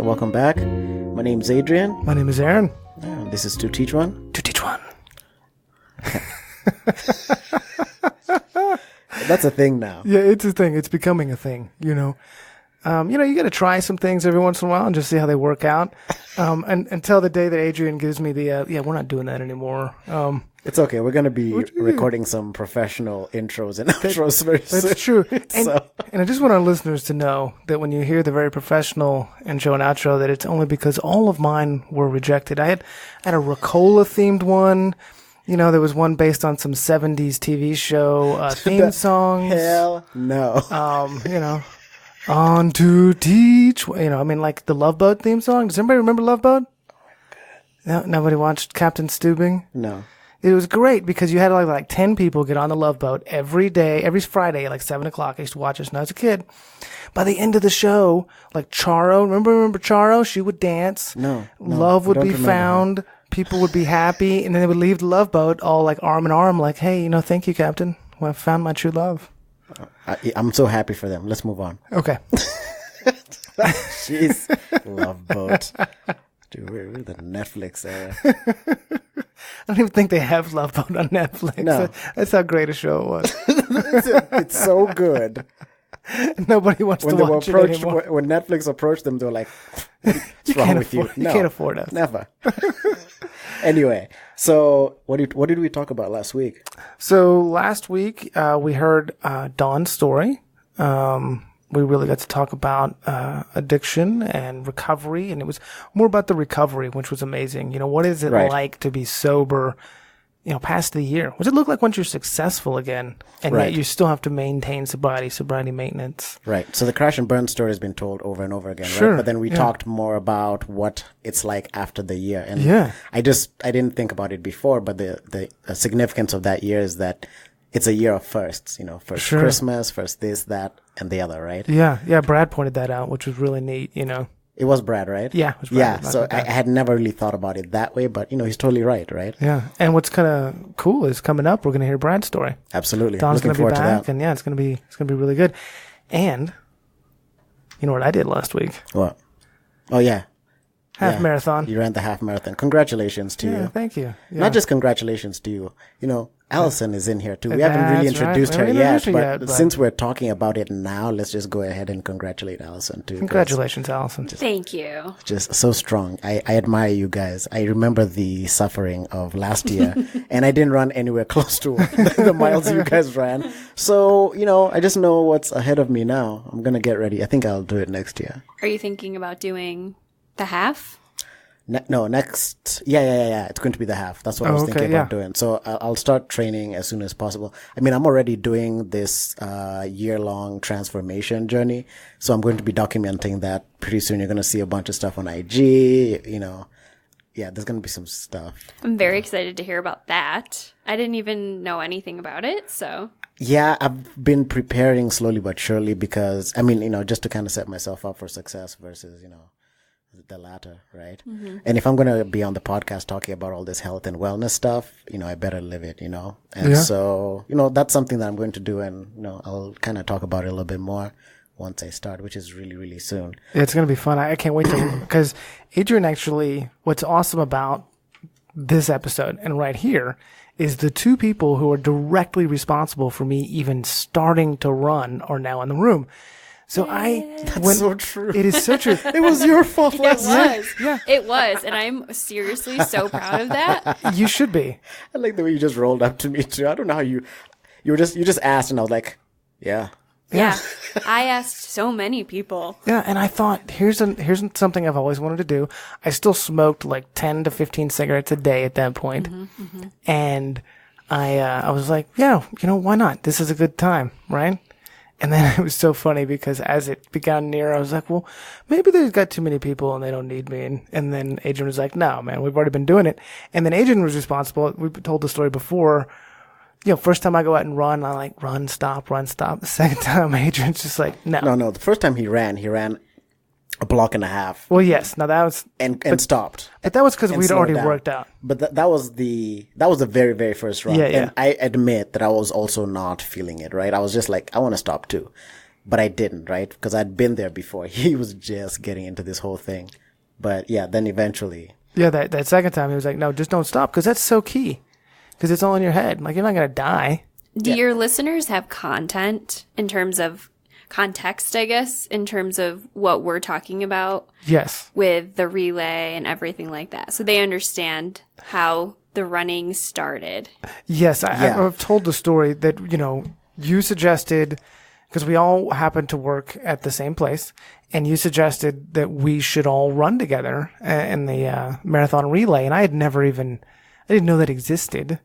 welcome back. My name's Adrian. My name is Aaron. This is 2teachone. 2teachone. That's a thing now. Yeah, it's a thing. It's becoming a thing, you know. You got to try some things every once in a while and just see how they work out. And until the day that Adrian gives me the, we're not doing that anymore. It's okay. We're going to be recording some professional intros and outros very soon. That's true. And I just want our listeners to know that when you hear the very professional intro and outro, that it's only because all of mine were rejected. I had a Ricola-themed one. You know, there was one based on some 70s TV show theme songs. Hell no. On to teach, like the Love Boat theme song. Does anybody remember Love Boat? No, nobody watched Captain Stubing? No. It was great because you had like 10 people get on the Love Boat every day, every Friday at like 7 o'clock. I used to watch this when I was a kid. By the end of the show, like Charo, remember Charo? She would dance. No. Love would be found. People would be happy. And then they would leave the Love Boat all like arm in arm, like, hey, thank you, Captain. Well, I found my true love. I'm so happy for them. Let's move on. Okay. Jeez. Love Boat. Dude, we're the Netflix era. I don't even think they have Love Boat on Netflix. No. That's how great a show it was. It's so good. Nobody wants to watch it anymore. When Netflix approached them, they were like, what's wrong with you? No, you can't afford us. Never. Anyway, so what did we talk about last week? So last week, we heard Dawn's story. We really got to talk about addiction and recovery, and it was more about the recovery, which was amazing. What is it like to be sober, past the year? What's it look like once you're successful again, and yet you still have to maintain sobriety maintenance? Right. So the crash and burn story has been told over and over again, sure, right? But then we talked more about what it's like after the year. And I didn't think about it before, but the significance of that year is that it's a year of firsts, first Christmas, first this, that, and the other, right? Yeah. Brad pointed that out, which was really neat, It was Brad, right? Yeah, it was Brad. Yeah, so I had never really thought about it that way, but, he's totally right? Yeah, and what's kind of cool is coming up, we're going to hear Brad's story. Absolutely. Don's going to be back, and it's going to be really good. And, you know what I did last week? What? Oh, yeah. Half marathon. You ran the half marathon. Congratulations to you. Thank you. Yeah. Not just congratulations to you. Allison is in here too. We haven't really introduced her yet, but since we're talking about it now, let's just go ahead and congratulate Allison too. Congratulations, Allison. Thank you. Just so strong. I admire you guys. I remember the suffering of last year, and I didn't run anywhere close to the miles you guys ran. So, I just know what's ahead of me now. I'm going to get ready. I think I'll do it next year. Are you thinking about doing the half? No, next. Yeah. It's going to be the half. That's what I was thinking about doing. So I'll start training as soon as possible. I mean, I'm already doing this year-long transformation journey. So I'm going to be documenting that pretty soon. You're going to see a bunch of stuff on IG, Yeah, there's going to be some stuff. I'm very excited to hear about that. I didn't even know anything about it, so. Yeah, I've been preparing slowly but surely because, just to kind of set myself up for success versus, the latter, right? Mm-hmm. And if I'm going to be on the podcast talking about all this health and wellness stuff, I better live it, And so, that's something that I'm going to do. And, I'll kind of talk about it a little bit more once I start, which is really, really soon. Yeah, it's going to be fun. I can't wait to, because Adrian actually, what's awesome about this episode and right here is the two people who are directly responsible for me even starting to run are now in the room. So That's so true. It is so true. It was your fault last year. Yeah. It was. And I'm seriously so proud of that. You should be. I like the way you just rolled up to me too. I don't know how you just asked and I was like, yeah. Yeah. I asked so many people. Yeah. And I thought, here's something I've always wanted to do. I still smoked like 10 to 15 cigarettes a day at that point. Mm-hmm, mm-hmm. And I was like, yeah, why not? This is a good time, right? And then it was so funny because as it began near, I was like, well, maybe they've got too many people and they don't need me. And then Adrian was like, no, man, we've already been doing it. And then Adrian was responsible. We told the story before. First time I go out and run, I like run, stop. The second time, Adrian's just like, no. No. The first time he ran a block and a half. Well, yes. Now that was and stopped. But that was because we'd already worked out. But that was the very, very first run. Yeah. And I admit that I was also not feeling it, right? I was just like, I want to stop too. but I didn't, right? Because I'd been there before. He was just getting into this whole thing. But yeah, then eventually. Yeah, that second time he was like, no, just don't stop, because that's so key. Because it's all in your head. Like, you're not going to die. Do your listeners have content in terms of context, I guess, in terms of what we're talking about? Yes. With the relay and everything like that. So they understand how the running started. Yes, I've told the story that, you suggested, because we all happened to work at the same place, and you suggested that we should all run together in the marathon relay, and I didn't know that existed.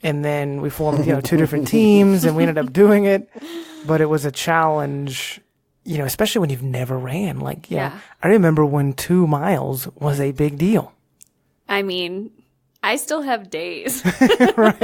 And then we formed, 2 different teams, and we ended up doing it, but it was a challenge, especially when you've never ran. Like, I remember when 2 miles was a big deal. I mean, I still have days where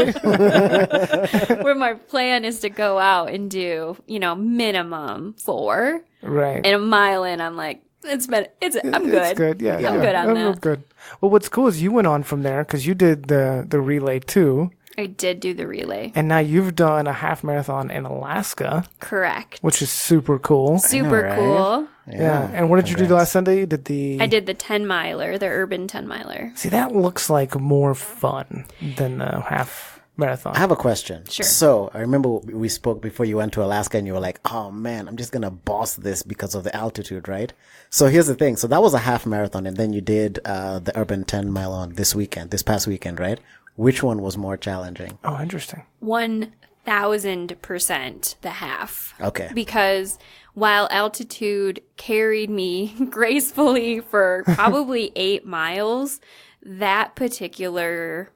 my plan is to go out and do, minimum 4. Right. And a mile in, I'm like, I'm good. It's good. Yeah. I'm good on that. I'm good. Well, what's cool is you went on from there because you did the relay too. I did do the relay. And now you've done a half marathon in Alaska. Correct. Which is super cool. Super right? cool. Yeah. And what did you do last Sunday? You did I did the 10 miler, the urban 10 miler. See, that looks like more fun than the half marathon. I have a question. Sure. So I remember we spoke before you went to Alaska and you were like, oh man, I'm just going to boss this because of the altitude, right? So here's the thing. So that was a half marathon, and then you did the urban 10 mile on this past weekend, right? Which one was more challenging? Oh, interesting. 1,000% the half. Okay. Because while altitude carried me gracefully for probably 8 miles, that particular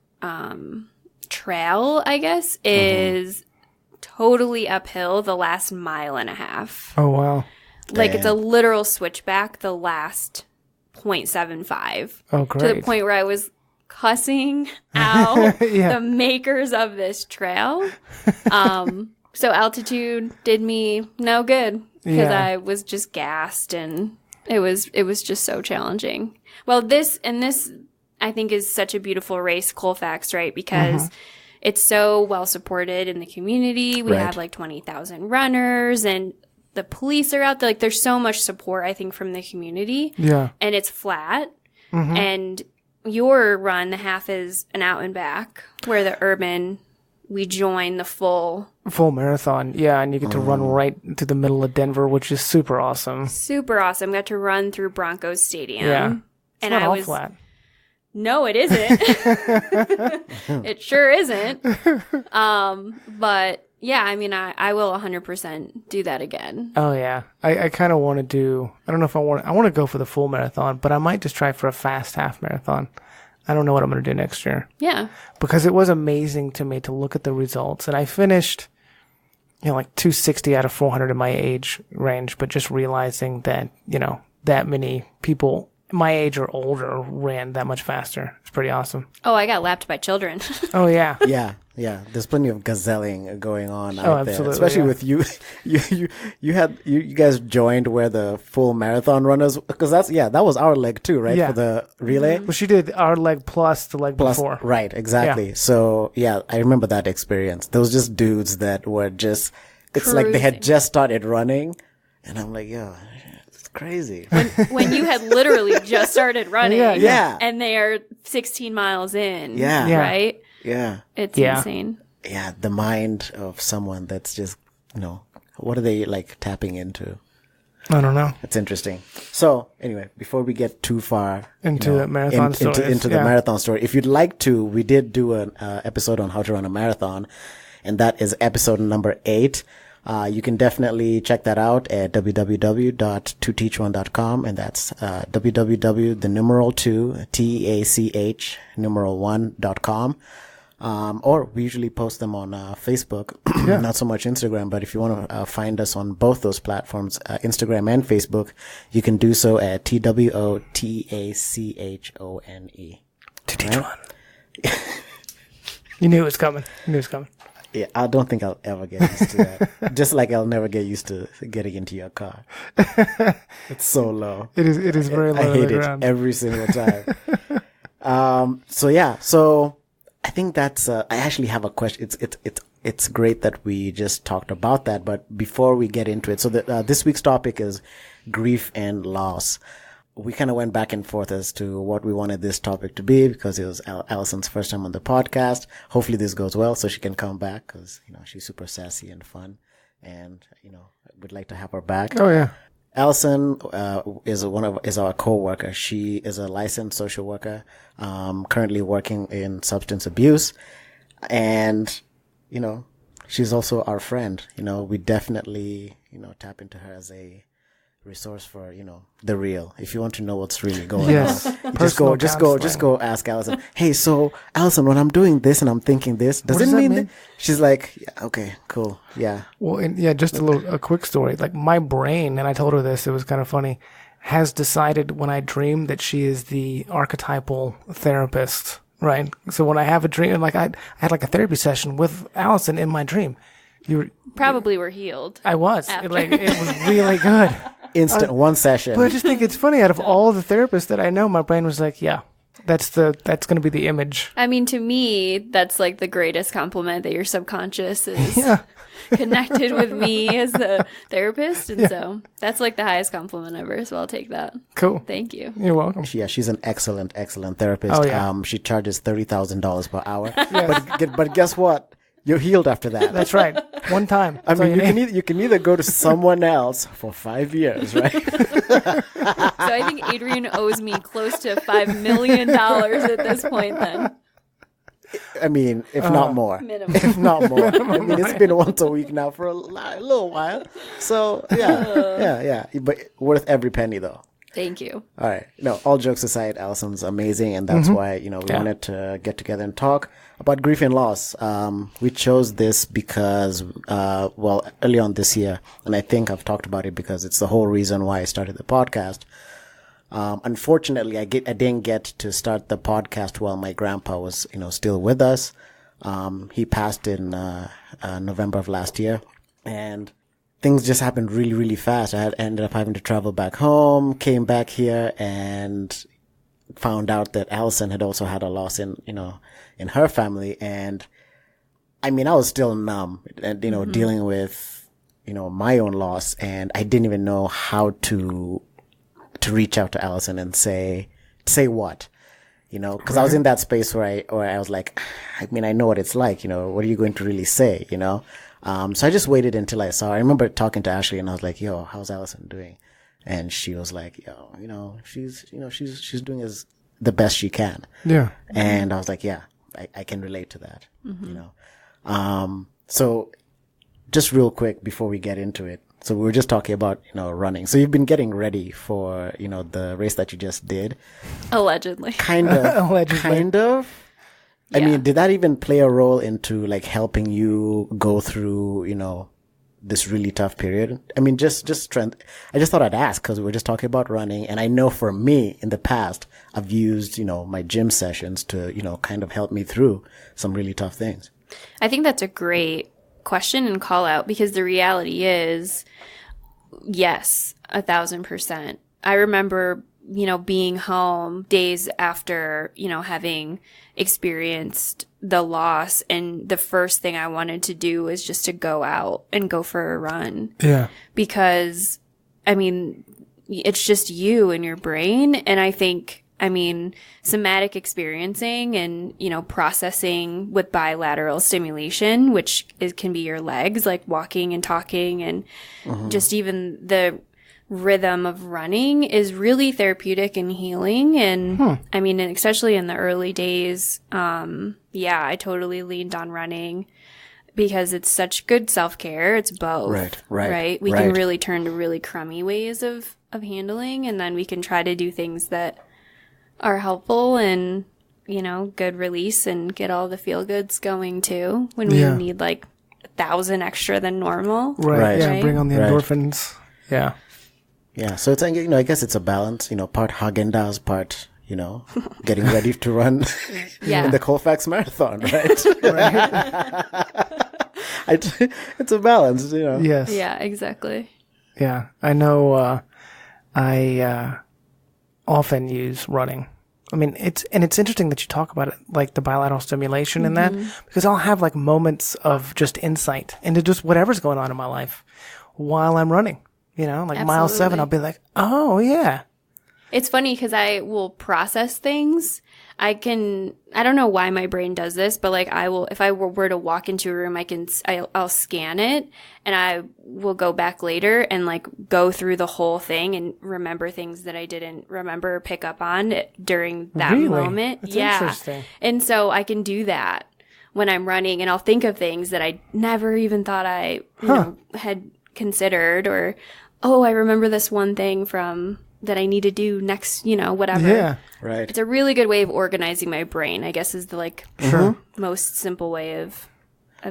trail, I guess, is totally uphill the last mile and a half. Oh, wow. Like, it's a literal switchback the last 0.75. Oh, great. To the point where I was cussing out the makers of this trail. So altitude did me no good because I was just gassed, and it was just so challenging. Well, this I think is such a beautiful race, Colfax, right? Because it's so well supported in the community. We have like 20,000 runners, and the police are out there. Like, there's so much support, I think, from the community. Yeah. And it's flat. And your run, the half, is an out and back, where the urban, we join the full marathon. Yeah. And you get to run right to the middle of Denver, which is super awesome. Super awesome. Got to run through Broncos Stadium. Yeah. It's and not I all was flat. No, it isn't. It sure isn't. But yeah, I mean, I will 100% do that again. Oh yeah. I kind of want to do, I don't know if I want to go for the full marathon, but I might just try for a fast half marathon. I don't know what I'm going to do next year. Yeah. Because it was amazing to me to look at the results, and I finished, like 260 out of 400 in my age range, but just realizing that, that many people my age or older ran that much faster. It's pretty awesome. Oh, I got lapped by children. Oh, yeah. Yeah. There's plenty of gazelling going on out there, especially with you. You guys joined where the full marathon runners, because that was our leg too, right? Yeah. For the relay. Well, she did our leg plus the leg before. Right, exactly. Yeah. So I remember that experience. Those just dudes that were just, it's like they had just started running, and I'm like, yo, it's crazy. When you had literally just started running, and they are 16 miles in, right? Yeah. It's insane. Yeah, the mind of someone that's just, what are they like tapping into? I don't know. It's interesting. So anyway, before we get too far into the marathon story, into the marathon story, if you'd like to, we did do an episode on how to run a marathon, and that is episode number 8. You can definitely check that out at www.2teachone.com, and that's www.2teachone.com. Or we usually post them on Facebook, not so much Instagram, but if you want to find us on both those platforms, Instagram and Facebook, you can do so at TWOTACHONE. 2teachone. You knew it was coming. Yeah, I don't think I'll ever get used to that. Just like I'll never get used to getting into your car. It's so low. It is very low. I hate it every single time. So I think that's, I actually have a question. it's great that we just talked about that. But before we get into it, so this week's topic is grief and loss. We kind of went back and forth as to what we wanted this topic to be because it was Allison's first time on the podcast. Hopefully this goes well so she can come back because, she's super sassy and fun. And, we'd like to have her back. Oh, yeah. Allison is our co-worker. She is a licensed social worker, currently working in substance abuse. And, she's also our friend. We definitely, tap into her as a resource for, the real. If you want to know what's really going on, just go ask Allison. Hey, so Allison, when I'm doing this and I'm thinking this, does it mean that? She's like, yeah, okay, cool. Yeah. Well, just a quick story. Like my brain, and I told her this, it was kind of funny, has decided when I dream that she is the archetypal therapist, right? So when I have a dream, like I had like a therapy session with Allison in my dream. You probably were healed. I was. It was really good. Instant one session. But I just think it's funny. Out of all the therapists that I know, my brain was like, yeah, that's going to be the image. I mean, to me, that's like the greatest compliment that your subconscious is connected with me as a therapist. And so that's like the highest compliment ever. So I'll take that. Cool. Thank you. You're welcome. Yeah, she's an excellent therapist. Oh, yeah. She charges $30,000 per hour. But guess what? You're healed after that. That's right. One time. I mean, you can either go to someone else for 5 years, right? So I think Adrian owes me close to $5 million at this point then. I mean, if not more. Minimum. If not more. I mean, it's been once a week now for a little while. So, yeah. But worth every penny, though. Thank you. All right. No, all jokes aside, Allison's amazing. And that's why, we wanted to get together and talk about grief and loss. We chose this because, early on this year, and I think I've talked about it because it's the whole reason why I started the podcast. Unfortunately, I didn't get to start the podcast while my grandpa was, still with us. He passed in, November of last year, and things just happened really, really fast. I ended up having to travel back home, came back here, and found out that Allison had also had a loss in her family. And I mean, I was still numb and, dealing with, my own loss. And I didn't even know how to reach out to Allison and say what, cause I was in that space where I was like, I mean, I know what it's like, what are you going to really say, So I just waited until I saw her. I remember talking to Ashley and I was like, yo, how's Allison doing? And she was like, yo, she's doing the best she can. Yeah. And I was like, yeah, I can relate to that, So just real quick before we get into it. So we were just talking about, running. So you've been getting ready for, the race that you just did. Allegedly. Kind of. Allegedly. Kind of. I mean, did that even play a role into like helping you go through, this really tough period? I mean, just strength. I just thought I'd ask because we were just talking about running. And I know for me in the past, I've used, my gym sessions to, kind of help me through some really tough things. I think that's a great question and call out because the reality is, yes, 1,000%. I remember, being home days after, having experienced the loss. And the first thing I wanted to do was just to go out and go for a run. Yeah. Because, I mean, it's just you and your brain. And I think, somatic experiencing and, processing with bilateral stimulation, which can be your legs, like walking and talking and just even the rhythm of running is really therapeutic and healing. And especially in the early days, I totally leaned on running because it's such good self-care. It's both. Right. We can really turn to really crummy ways of handling, and then we can try to do things that are helpful and, good release and get all the feel goods going too when we need like 1,000 extra than normal. Right. Yeah. Bring on the endorphins. Yeah. Yeah, so it's, I guess it's a balance, part Haagen-Dazs, part, getting ready to run in the Colfax Marathon, right? It's a balance, Yes. Yeah, exactly. Yeah, I know I often use running I mean, it's interesting that you talk about it, like the bilateral stimulation in that, because I'll have like moments of just insight into just whatever's going on in my life while I'm running, like Absolutely. mile 7, I'll be like, oh yeah. It's funny because I will process things. I don't know why my brain does this, but like if I were to walk into a room, I'll scan it and I will go back later and like go through the whole thing and remember things that I didn't remember or pick up on during that moment. That's interesting. And so I can do that when I'm running and I'll think of things that I never even thought I had considered, or, oh, I remember this one thing from that I need to do next, whatever. Yeah. Right. It's a really good way of organizing my brain, I guess, is the most simple way of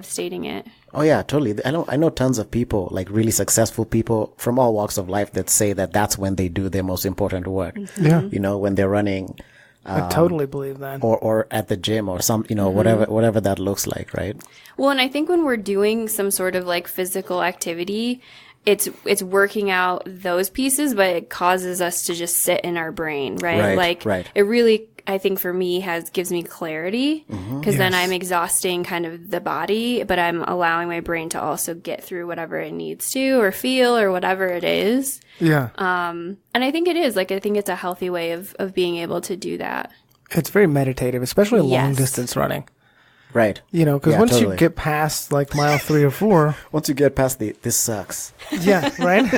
stating it. Oh yeah, totally. I know tons of people, like really successful people from all walks of life, that say that that's when they do their most important work. Yeah. When they're running. I totally believe that. Or at the gym or some, whatever that looks like, right? Well, and I think when we're doing some sort of like physical activity, it's working out those pieces, but it causes us to just sit in our brain, right? Right. It really, I think for me, gives me clarity, because then I'm exhausting kind of the body, but I'm allowing my brain to also get through whatever it needs to, or feel, or whatever it is. Yeah. And I think it is, I think it's a healthy way of being able to do that. It's very meditative, especially long distance running. Right. Because once you get past like mile 3 or 4. Once you get past this sucks. Yeah, right?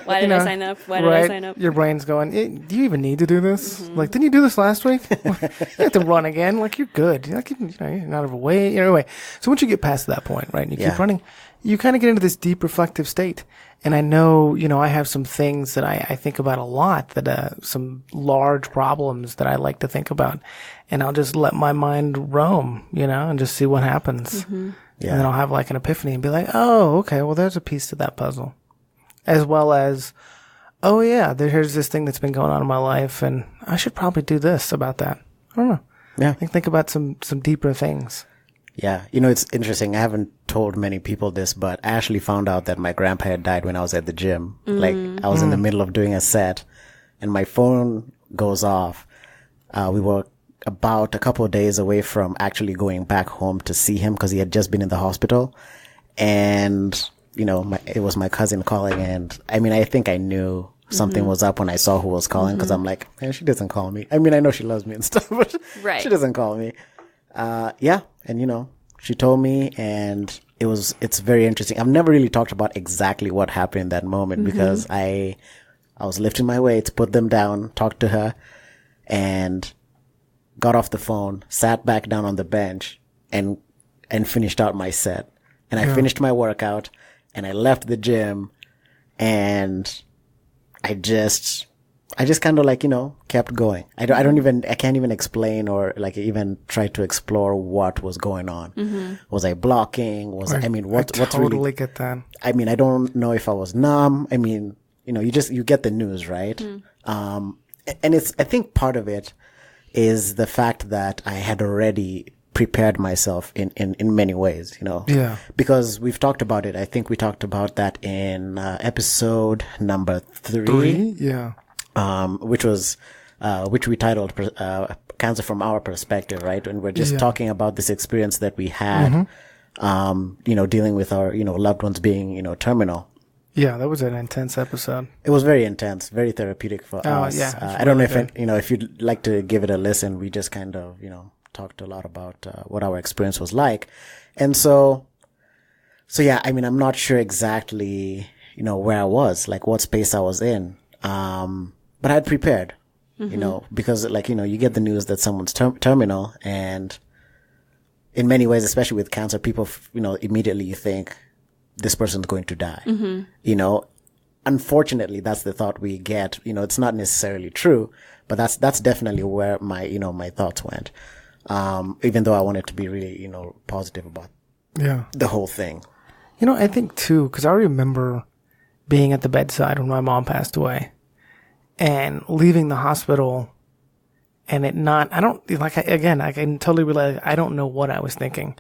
Why did I sign up? Why did I sign up? Your brain's going, do you even need to do this? Like, didn't you do this last week? You have to run again. Like, you're good. Like, you're not overweight. Anyway, so once you get past that point, right, and you keep running, you kind of get into this deep reflective state. And I know, I have some things that I think about a lot, that some large problems that I like to think about. And I'll just let my mind roam, and just see what happens. Mm-hmm. Yeah. And then I'll have like an epiphany and be like, oh, okay, well, there's a piece to that puzzle. As well as, oh yeah, here's this thing that's been going on in my life, and I should probably do this about that. I don't know. Yeah. Think about some deeper things. Yeah. It's interesting. I haven't told many people this, but I actually found out that my grandpa had died when I was at the gym. Like, I was in the middle of doing a set and my phone goes off. We were about a couple of days away from actually going back home to see him, because he had just been in the hospital. And, it was my cousin calling, and I think I knew something was up when I saw who was calling, because I'm like, she doesn't call me. I know she loves me and stuff, but she doesn't call me. And she told me, and it's very interesting. I've never really talked about exactly what happened in that moment, because I was lifting my weights, put them down, talked to her, and got off the phone, sat back down on the bench, and finished out my set. And I finished my workout, and I left the gym, and I just kind of kept going. I can't even explain or like even try to explore what was going on. Was I blocking? I totally get that. I don't know if I was numb. You get the news, right? And I think part of it is the fact that I had already prepared myself in many ways, Yeah. Because we've talked about it. I think we talked about that in episode number 3. Yeah. Which we titled Cancer from Our Perspective, right? And we're just talking about this experience that we had, dealing with our, loved ones being, terminal. Yeah, that was an intense episode. It was very intense, very therapeutic for us. Yeah, I don't know if you'd like to give it a listen. We just kind of, talked a lot about what our experience was like. And so yeah, I'm not sure exactly, where I was, like what space I was in. But I'd prepared, because you get the news that someone's terminal, and in many ways, especially with cancer, people, immediately you think this person's going to die. Unfortunately, that's the thought we get. It's not necessarily true, but that's definitely where my, my thoughts went. Even though I wanted to be really, positive about the whole thing. I think too, because I remember being at the bedside when my mom passed away and leaving the hospital, and I can totally realize I don't know what I was thinking,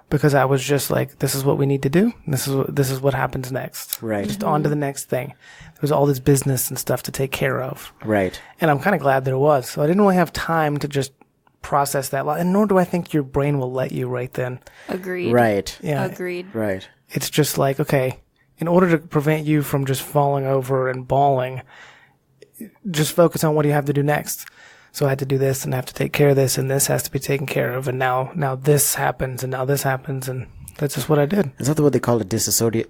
because I was just like, this is what we need to do. This is what happens next. Right. Just on to the next thing. There was all this business and stuff to take care of. Right. And I'm kind of glad there was. So I didn't really have time to just process that. And nor do I think your brain will let you right then. Agreed. Right. Yeah. Agreed. Right. It's just like, okay, in order to prevent you from just falling over and bawling, just focus on what you have to do next. So I had to do this and I have to take care of this and this has to be taken care of. And now this happens and now this happens. And that's just what I did. Is that what they call a disassociative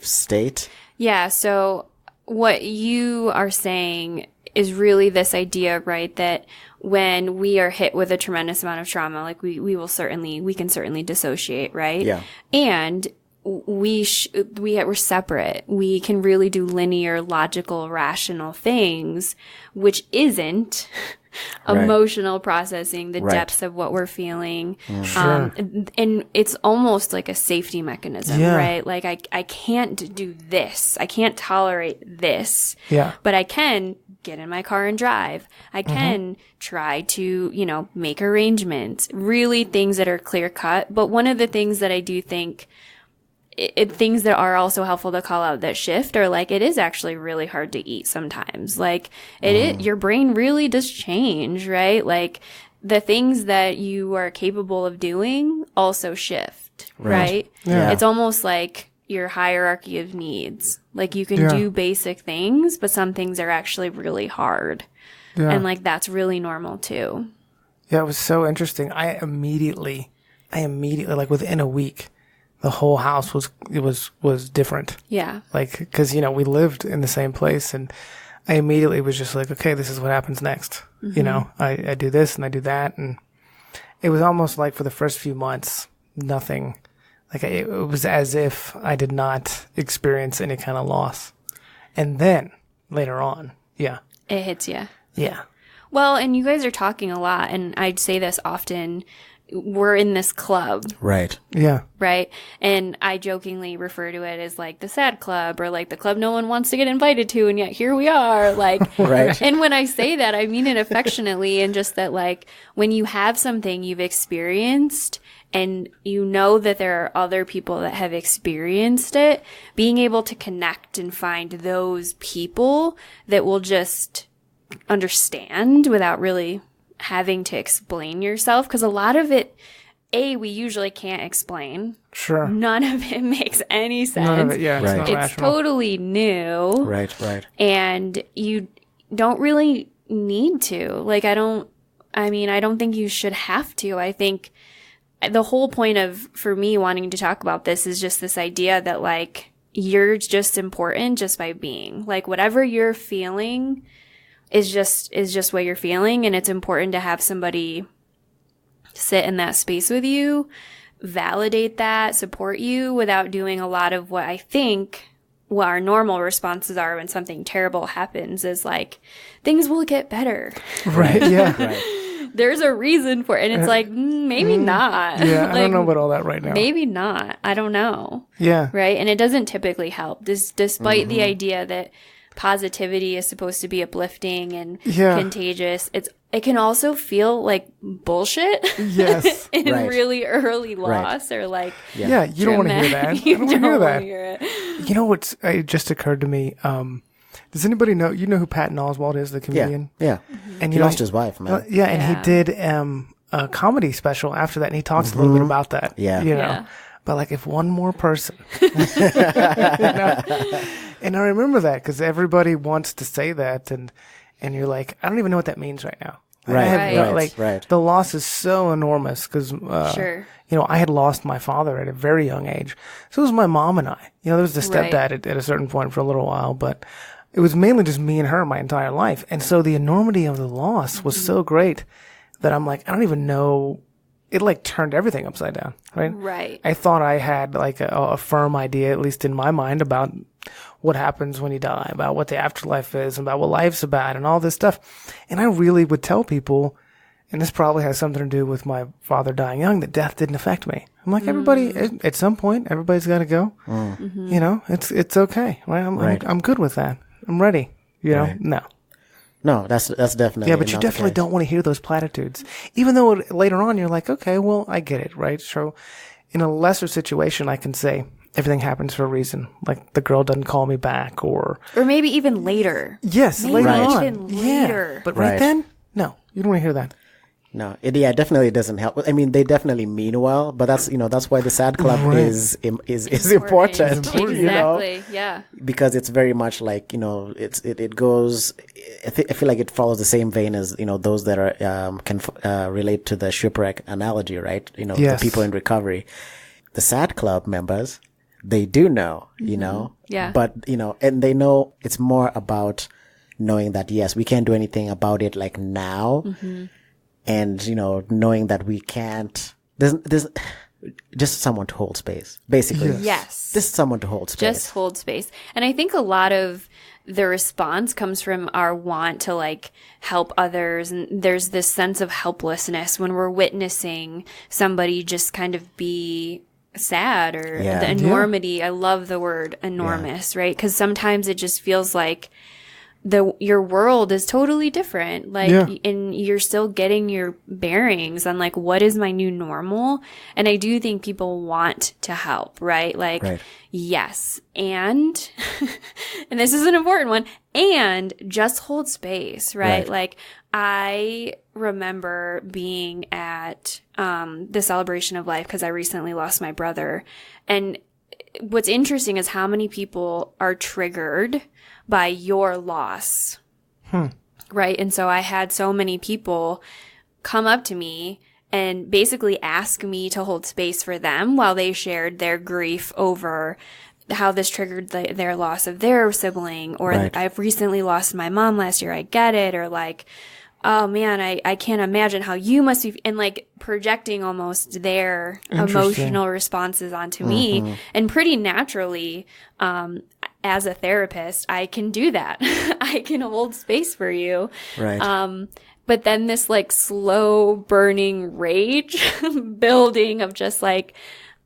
state? Yeah. So what you are saying is really this idea, right? That when we are hit with a tremendous amount of trauma, like we can certainly dissociate, right? Yeah. And we're separate. We can really do linear, logical, rational things, which isn't emotional processing, the depths of what we're feeling. Sure. And it's almost like a safety mechanism, right? Like I can't do this. I can't tolerate this. Yeah. But I can get in my car and drive. I can try to, make arrangements, really things that are clear cut. But one of the things that I do think things that are also helpful to call out that shift are like, it is actually really hard to eat sometimes. Like your brain really does change, right? Like the things that you are capable of doing also shift, right? Yeah. It's almost like your hierarchy of needs. Like you can do basic things, but some things are actually really hard. Yeah. And like that's really normal too. Yeah, it was so interesting. I immediately like within a week, the whole house was different. Yeah. Like, cause we lived in the same place and I immediately was just like, okay, this is what happens next. I do this and I do that. And it was almost like for the first few months, nothing, like it was as if I did not experience any kind of loss. And then later on, it hits you. Yeah. Well, and you guys are talking a lot and I'd say this often. We're in this club. Right. Yeah. Right. And I jokingly refer to it as like the sad club or like the club no one wants to get invited to. And yet here we are. Like, right. And when I say that, I mean it affectionately and just that like when you have something you've experienced and you know that there are other people that have experienced it, being able to connect and find those people that will just understand without really having to explain yourself, because a lot of it, we usually can't explain. Sure. None of it makes any sense. None of it, yeah. Right. It's not It's rational. totally new. Right. And you don't really need to. Like, I don't think you should have to. I think the whole point for me wanting to talk about this is just this idea that like, you're just important just by being. Like, whatever you're feeling is just what you're feeling, and it's important to have somebody sit in that space with you, validate that, support you without doing a lot of what I think what our normal responses are when something terrible happens is like, things will get better. Right, yeah. Right. There's a reason for it. And it's like, maybe not. Yeah, like, I don't know about all that right now. Maybe not. I don't know. Yeah. Right? And it doesn't typically help. Despite the idea that positivity is supposed to be uplifting and contagious, it can also feel like bullshit. Yes. in Right. really early loss or like Yeah, you don't want to hear that. I you don't want to hear don't that. wanna hear it. You know what's it just occurred to me? Does anybody know who Patton Oswalt is, the comedian? Yeah. And He lost his wife, man. and he did a comedy special after that, and he talks a little bit about that. Yeah. You know. Yeah. But like if one more person, and I remember that because everybody wants to say that, and you're like, I don't even know what that means right now. Right. Like the loss is so enormous because Sure. I had lost my father at a very young age. So it was my mom and I. There was the stepdad at a certain point for a little while, but it was mainly just me and her my entire life. And so the enormity of the loss was so great that I'm like, I don't even know. It like turned everything upside down, right? Right. I thought I had like a firm idea, at least in my mind, about what happens when you die, about what the afterlife is, about what life's about, and all this stuff. And I really would tell people, and this probably has something to do with my father dying young, that death didn't affect me. I'm like, everybody, at some point, everybody's got to go. It's okay. Right? I'm good with that. I'm ready. No. No, that's definitely Yeah, but you not the definitely case. don't want to hear those platitudes. Even though later on you're like, okay, well, I get it, right? So in a lesser situation, I can say everything happens for a reason. Like the girl doesn't call me back or maybe even later. yes, Maybe later Right. on. even Yeah. later. But right Right. then, no, you don't want to hear that. No, it definitely doesn't help. I mean, they definitely mean well, but that's that's why the sad club Right. is important. Exactly. You know, Yeah. because it's very much like it goes. I feel like it follows the same vein as those that are can relate to the shipwreck analogy, right? Yes. The people in recovery, the sad club members, they do know, Yeah. but and they know it's more about knowing that yes, we can't do anything about it like now. And, knowing that we can't, there's just someone to hold space, basically. Yes. Just someone to hold space. Just hold space. And I think a lot of the response comes from our want to like help others. And there's this sense of helplessness when we're witnessing somebody just kind of be sad or Yeah. the enormity. I love the word enormous, right? Because sometimes it just feels like your world is totally different. Like, and you're still getting your bearings on like, what is my new normal? And I do think people want to help, right? Like, Right. yes. And, and this is an important one, and just hold space, right? Right. Like, I remember being at, the celebration of life because I recently lost my brother. And what's interesting is how many people are triggered by your loss. Right. And so I had so many people come up to me and basically ask me to hold space for them while they shared their grief over how this triggered their loss of their sibling, or Right. I've recently lost my mom last year. I get it. Or like, oh man, I can't imagine how you must be, and like projecting almost their emotional responses onto me. And pretty naturally, as a therapist, I can do that. I can hold space for you. Right. But then this like slow burning rage building of just like,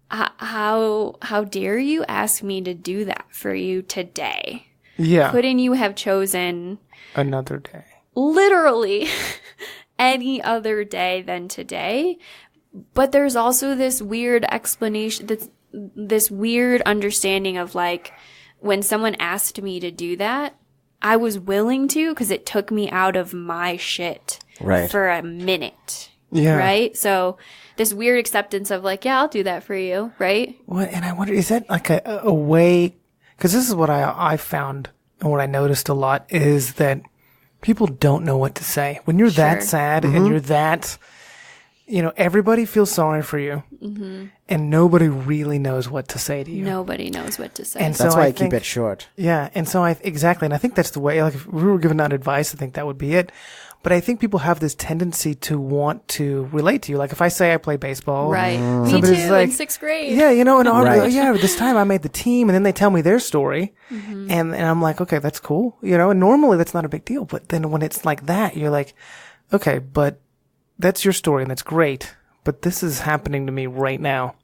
how dare you ask me to do that for you today? Yeah. Couldn't you have chosen Another day. literally any other day than today? But there's also this weird explanation, this weird understanding of like, when someone asked me to do that, I was willing to because it took me out of my shit Right. for a minute. Yeah. Right? So this weird acceptance of like, yeah, I'll do that for you. Right? What? And I wonder, is that like a way? Because this is what I found and what I noticed a lot is that people don't know what to say when you're that Sure. sad and you're that. Everybody feels sorry for you, and nobody really knows what to say to you. Nobody knows what to say. And That's so why I I keep think- it short. Yeah, and so exactly, and I think that's the way. Like, if we were giving out advice, I think that would be it. But I think people have this tendency to want to relate to you. Like, if I say I play baseball, Right. Me Somebody's too, like, in 6th grade. yeah, and Right. yeah, this time I made the team, and then they tell me their story, and I'm like, okay, that's cool, and normally that's not a big deal, but then when it's like that, you're like, okay, but that's your story, and that's great, but this is happening to me right now.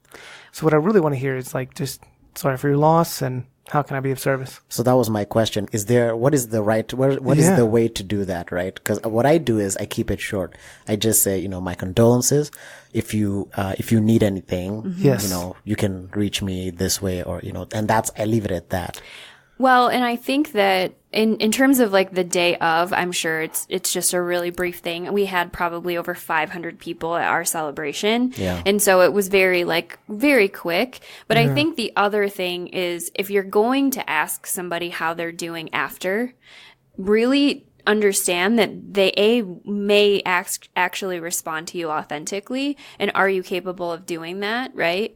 So what I really want to hear is like, just sorry for your loss, and how can I be of service? So that was my question. What is the right, what is Yeah. the way to do that, right? Because what I do is I keep it short. I just say, my condolences. If you need anything, Yes. you can reach me this way or, and I leave it at that. Well, and I think that in terms of like the day of, I'm sure it's just a really brief thing. We had probably over 500 people at our celebration. Yeah. And so it was very quick. But I think the other thing is if you're going to ask somebody how they're doing after, really understand that they may actually respond to you authentically. And are you capable of doing that? Right.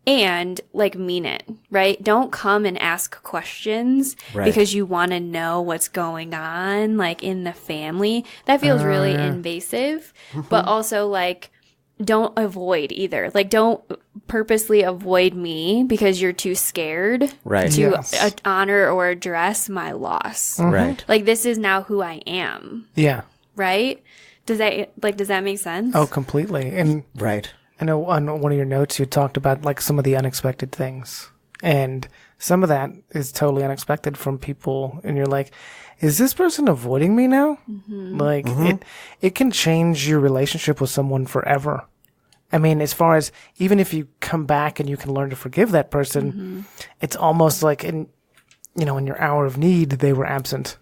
And like mean it, right? Don't come and ask questions Right. because you want to know what's going on, like in the family. That feels really invasive, but also like don't avoid either. Like don't purposely avoid me because you're too scared Right. to Yes. honor or address my loss. Right. Like this is now who I am, Yeah. right? Does that make sense? Oh, completely. And Right. I know on one of your notes you talked about like some of the unexpected things, and some of that is totally unexpected from people, and you're like, is this person avoiding me now? Like, it can change your relationship with someone forever. I mean, as far as, even if you come back and you can learn to forgive that person, it's almost like in your hour of need, they were absent,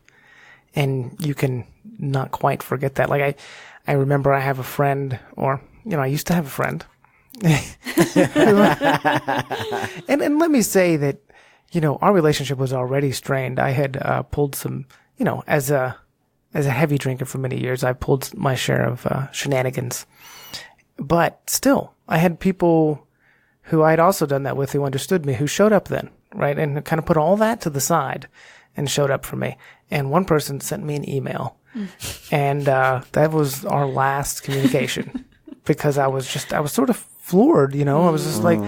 and you can not quite forget that. Like, I remember I have a friend, or, I used to have a friend. and let me say that, our relationship was already strained. I had pulled some, as a heavy drinker for many years, I pulled my share of shenanigans. But still, I had people who I'd also done that with, who understood me, who showed up then, right? And kind of put all that to the side and showed up for me. And one person sent me an email, and that was our last communication, because I was sort of floored, I was just like,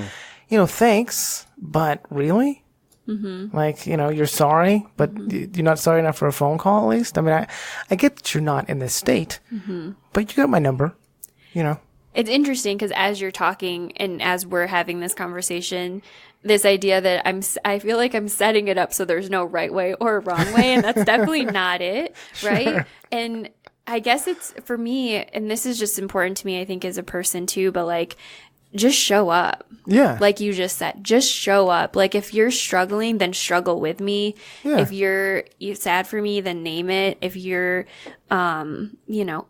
thanks, but really? Like, you're sorry, but you're not sorry enough for a phone call, at least? I mean, I get that you're not in this state, but you got my number, It's interesting because as you're talking and as we're having this conversation, this idea that I feel like I'm setting it up so there's no right way or wrong way, and that's definitely not it, right? Sure. And I guess it's, for me, and this is just important to me, I think, as a person too, but like, just show up. Yeah. Like you just said, just show up. Like, if you're struggling, then struggle with me. Yeah. If you're sad for me, then name it. If you're,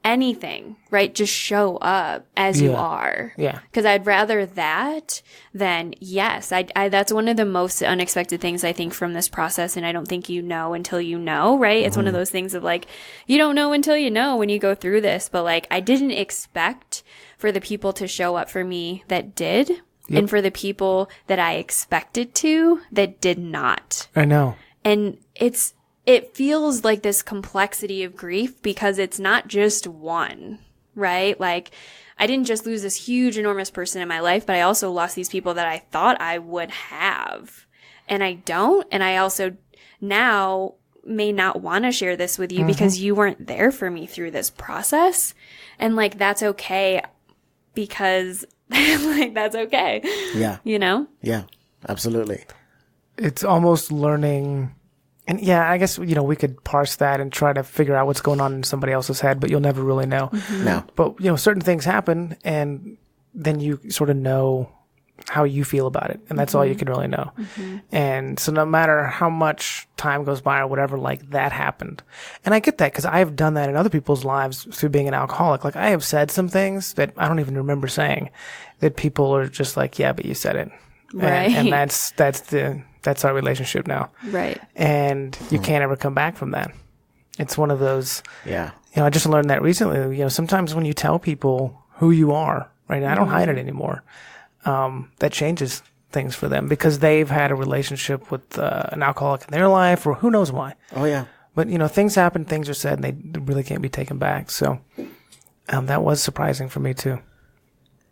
anything, right? Just show up as you are. Yeah. Because I'd rather that than, yes, I that's one of the most unexpected things, I think, from this process. And I don't think you know until you know, right? It's one of those things of like, you don't know until you know when you go through this. But like, I didn't expect for the people to show up for me that did, and for the people that I expected to that did not. I know. And it feels like this complexity of grief because it's not just one, right? Like, I didn't just lose this huge, enormous person in my life, but I also lost these people that I thought I would have. And I don't. And I also now may not want to share this with you because you weren't there for me through this process. And like, that's okay. Because like, that's okay. Yeah. Yeah, absolutely. It's almost learning. And yeah, I guess, we could parse that and try to figure out what's going on in somebody else's head, but you'll never really know. No. But, certain things happen, and then you sort of know how you feel about it. And that's all you can really know. And so no matter how much time goes by or whatever, like, that happened. And I get that because I've done that in other people's lives through being an alcoholic. Like, I have said some things that I don't even remember saying that people are just like, yeah, but you said it. Right. And that's our relationship now. Right. And you can't ever come back from that. It's one of those. Yeah. I just learned that recently. Sometimes when you tell people who you are, right? And I don't hide it anymore. That changes things for them because they've had a relationship with an alcoholic in their life, or who knows why. Oh, yeah. But, things happen, things are said, and they really can't be taken back. So that was surprising for me, too.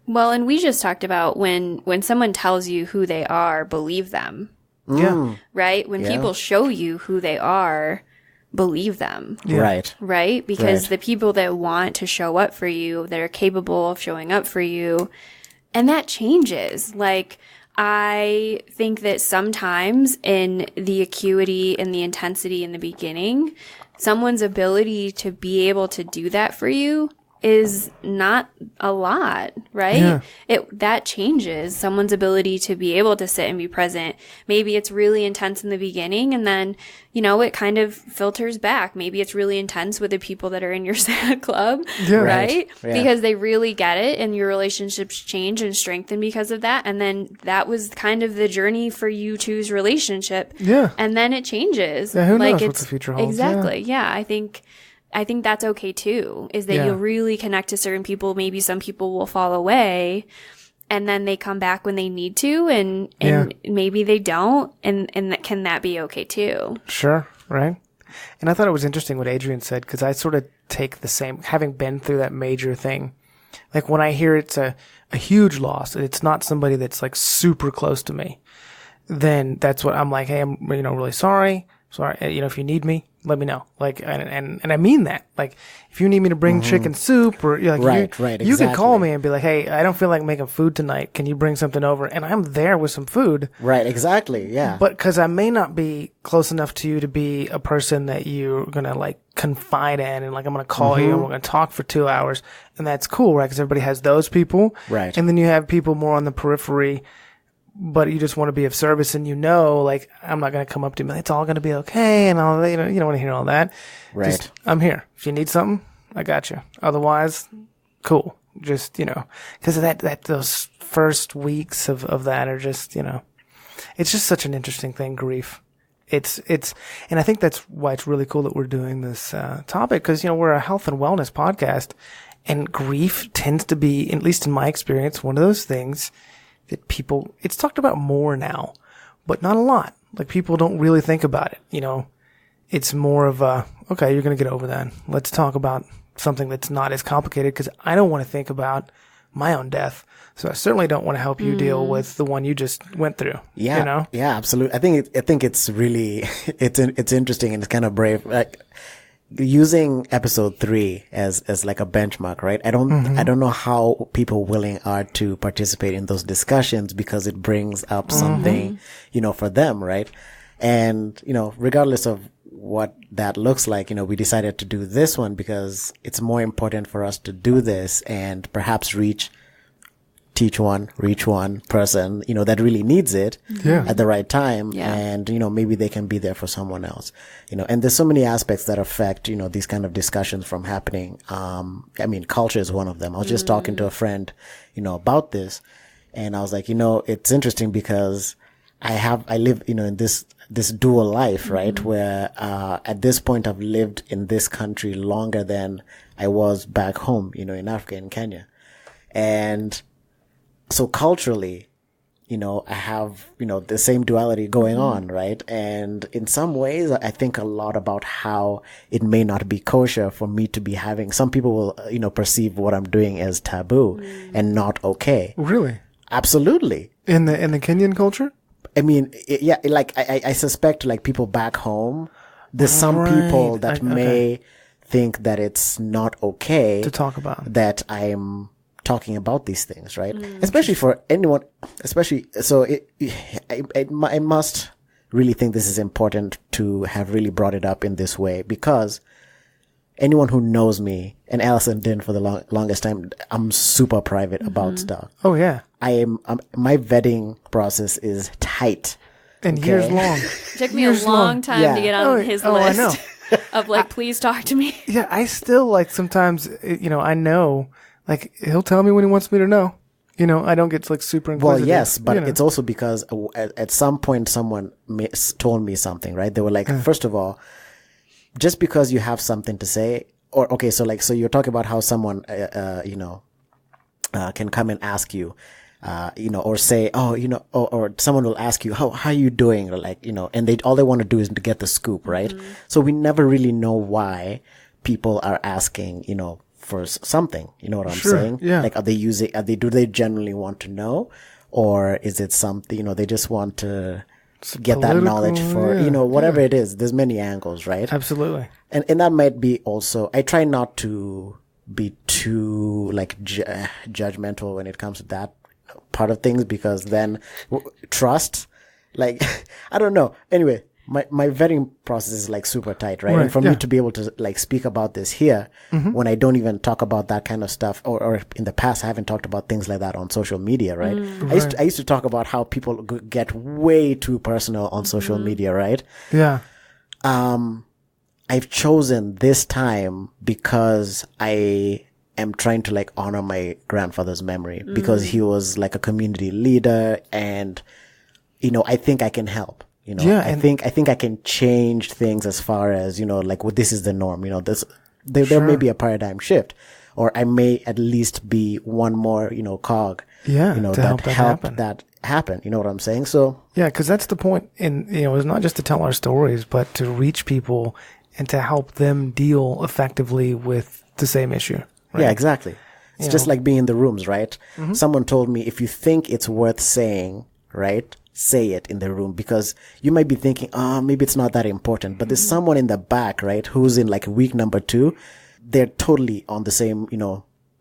Well, and we just talked about when someone tells you who they are, believe them. Yeah. Right? When people show you who they are, believe them. Yeah. Right. Right? Because the people that want to show up for you, that are capable of showing up for you, and that changes. Like, I think that sometimes in the acuity and the intensity in the beginning, someone's ability to be able to do that for you is not a lot, right? Yeah. That changes someone's ability to be able to sit and be present. Maybe it's really intense in the beginning, and then, it kind of filters back. Maybe it's really intense with the people that are in your Santa club, right? Yeah. Because they really get it, and your relationships change and strengthen because of that. And then that was kind of the journey for you two's relationship. Yeah. And then it changes. Yeah, who knows what the future holds. Exactly. Yeah. I think that's okay too, is that you'll really connect to certain people. Maybe some people will fall away and then they come back when they need to, and maybe they don't. And can that be okay too? Sure. Right. And I thought it was interesting what Adrian said, because I sort of take the same, having been through that major thing. Like, when I hear it's a huge loss, it's not somebody that's like super close to me, then that's what I'm like, hey, I'm, really sorry. So, if you need me, let me know. Like, and I mean that. Like, if you need me to bring chicken soup or like, you can call me and be like, hey, I don't feel like making food tonight. Can you bring something over? And I'm there with some food. Right. Exactly. Yeah. But because I may not be close enough to you to be a person that you're going to like confide in, and like, I'm going to call you and we're going to talk for 2 hours, and that's cool, right? Because everybody has those people. Right. And then you have people more on the periphery, but you just want to be of service, and like, I'm not going to come up to you and be like, it's all going to be okay, and all, you don't want to hear all that. Right. Just, I'm here. If you need something, I got you. Otherwise, cool. Just, because those first weeks of that are just, it's just such an interesting thing, grief. And I think that's why it's really cool that we're doing this topic, because, we're a health and wellness podcast, and grief tends to be, at least in my experience, one of those things that it's talked about more now, but not a lot. Like, people don't really think about it. It's more of okay, you're going to get over that. Let's talk about something that's not as complicated, because I don't want to think about my own death. So I certainly don't want to help you deal with the one you just went through. Yeah. Yeah, absolutely. I think it's really, it's interesting, and it's kind of brave. Like, using episode 3 as like a benchmark, right? I don't know how people willing are to participate in those discussions, because it brings up something, for them, right? And, regardless of what that looks like, we decided to do this one because it's more important for us to do this and perhaps reach one person, that really needs it at the right time. Yeah. And, maybe they can be there for someone else, and there's so many aspects that affect, these kind of discussions from happening. Culture is one of them. I was just talking to a friend, about this, and I was like, it's interesting because I live, in this dual life, right? Where, at this point I've lived in this country longer than I was back home, in Africa, in Kenya. And so culturally, I have, the same duality going on, right? And in some ways, I think a lot about how it may not be kosher for me to be having, some people will, perceive what I'm doing as taboo and not okay. Really? Absolutely. In the Kenyan culture? I suspect like people back home, there's some people that may think that it's not okay to talk about that I'm talking about these things, right? Especially for anyone, so I must really think this is important to have really brought it up in this way, because anyone who knows me, and Allison didn't for the longest time, I'm super private about stuff. Oh yeah. My vetting process is tight. And years long. It took me a long time to get on his list. I know. Of like, please talk to me. Yeah, I still like sometimes, I know, like, he'll tell me when he wants me to know. I don't get like super inquisitive. Well, yes, but it's also because at some point someone told me something, right? They were like, first of all, just because you have something to say, or okay, so you're talking about how someone, can come and ask you, or say, or someone will ask you, how are you doing? Or like, and all they want to do is to get the scoop, right? So we never really know why people are asking, for something, you know what I'm saying? Yeah. Like, do they genuinely want to know? Or is it something, they just want to get that knowledge for, whatever it is. There's many angles, right? Absolutely. And that might be also, I try not to be too like judgmental when it comes to that part of things, because then trust, like, I don't know. Anyway, my vetting process is like super tight, right? And for me to be able to like speak about this here, when I don't even talk about that kind of stuff, or in the past I haven't talked about things like that on social media, right? I used to talk about how people get way too personal on social media, right? Yeah. I've chosen this time because I am trying to like honor my grandfather's memory, because he was like a community leader, and I think I can help. I think I can change things as far as, like, this is the norm, there may be a paradigm shift, or I may at least be one more, cog, to help that happen. You know what I'm saying? So, yeah, cause that's the point it's not just to tell our stories, but to reach people and to help them deal effectively with the same issue. Right? Yeah, exactly. It's just like being in the rooms, right? Someone told me, if you think it's worth saying, right, say it in the room, because you might be thinking, oh, maybe it's not that important, but there's someone in the back, right, who's in like week number 2. They're totally on the same,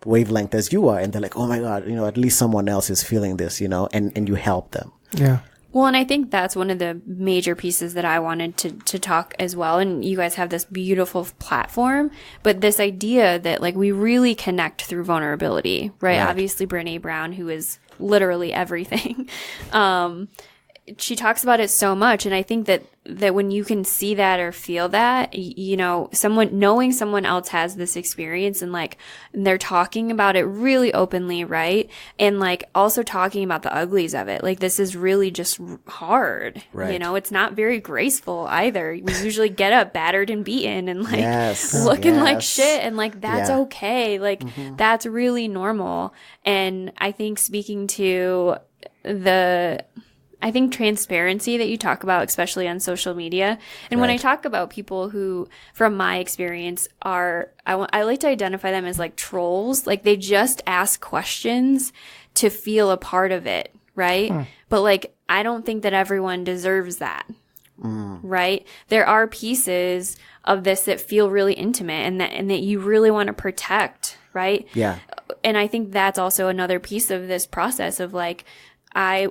wavelength as you are. And they're like, oh my God, at least someone else is feeling this, and you help them. Yeah. Well, and I think that's one of the major pieces that I wanted to talk as well. And you guys have this beautiful platform, but this idea that like we really connect through vulnerability, right? Obviously, Brene Brown, who is literally everything, she talks about it so much. And I think that when you can see that or feel that, knowing someone else has this experience and like they're talking about it really openly, right? And like also talking about the uglies of it. Like this is really just hard. Right. It's not very graceful either. We usually get up battered and beaten and like looking like shit, and like that's okay. Like that's really normal. And I think speaking to I think transparency that you talk about, especially on social media. And when I talk about people who, from my experience, I like to identify them as like trolls. Like they just ask questions to feel a part of it, right? But like, I don't think that everyone deserves that, right? There are pieces of this that feel really intimate and that you really want to protect, right? Yeah. And I think that's also another piece of this process of like, I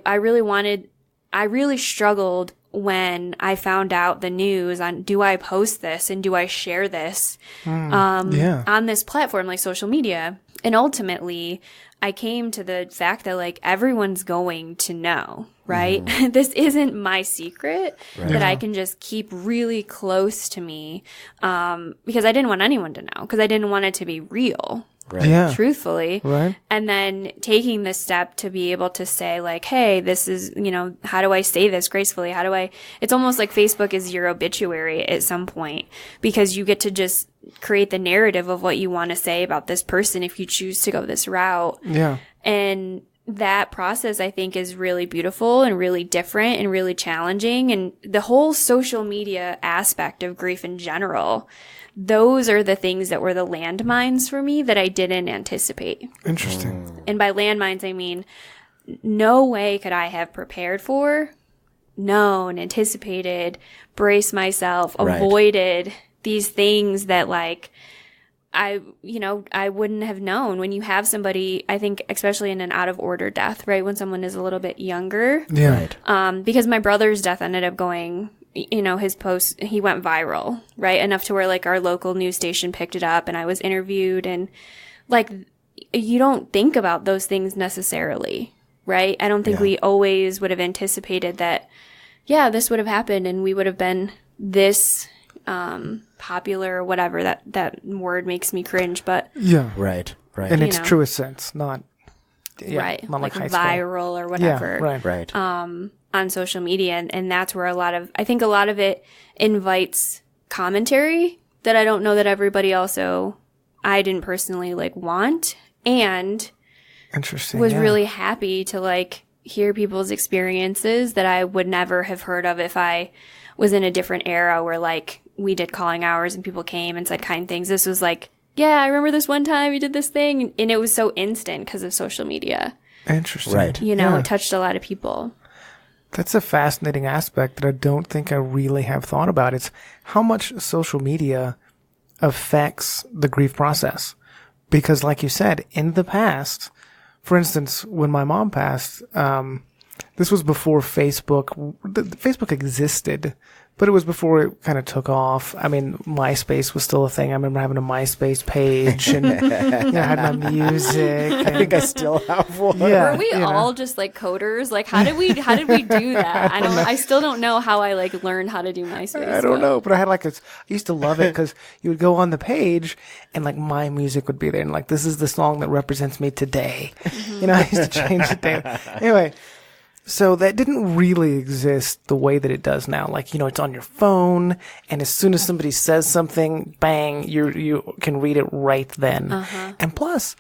really struggled when I found out the news on, do I post this and do I share this on this platform like social media? And ultimately, I came to the fact that like everyone's going to know, right? This isn't my secret that I can just keep really close to me because I didn't want anyone to know, because I didn't want it to be real. Right. Yeah. Truthfully. Right. And then taking this step to be able to say like, hey, this is, how do I say this gracefully? It's almost like Facebook is your obituary at some point, because you get to just create the narrative of what you want to say about this person if you choose to go this route. Yeah. And that process, I think, is really beautiful and really different and really challenging. And the whole social media aspect of grief in general, those are the things that were the landmines for me that I didn't anticipate. Interesting. And by landmines, I mean, no way could I have prepared for, known, anticipated, braced myself, avoided these things that like, I wouldn't have known. When you have somebody, I think, especially in an out of order death, right? When someone is a little bit younger. Yeah. Right. Because my brother's death ended up going, his post, he went viral, right? Enough to where like our local news station picked it up and I was interviewed, and like, you don't think about those things necessarily, right? I don't think we always would have anticipated that, this would have happened and we would have been this, popular or whatever. That word makes me cringe, but Right. in its truest sense, not not like high viral or whatever. Yeah, right. On social media, and that's where I think a lot of it invites commentary that I don't know that everybody I didn't personally like want, and interesting. Was really happy to like hear people's experiences that I would never have heard of if I was in a different era where like we did calling hours and people came and said kind things. This was like, I remember this one time you did this thing, and it was so instant because of social media. Interesting. Right. It touched a lot of people. That's a fascinating aspect that I don't think I really have thought about. It's how much social media affects the grief process. Because like you said, in the past, for instance, when my mom passed, this was before Facebook. Facebook existed, but it was before it kind of took off. I mean, MySpace was still a thing. I remember having a MySpace page and I had my music. I think I still have one. Yeah, were we all just like coders? Like, how did we do that? I still don't know how I like learned how to do MySpace. I don't know, but I had like I used to love it because you would go on the page and like my music would be there and like this is the song that represents me today. I used to change it daily. Anyway. So that didn't really exist the way that it does now. Like, it's on your phone, and as soon as somebody says something, bang, you can read it right then. And plus,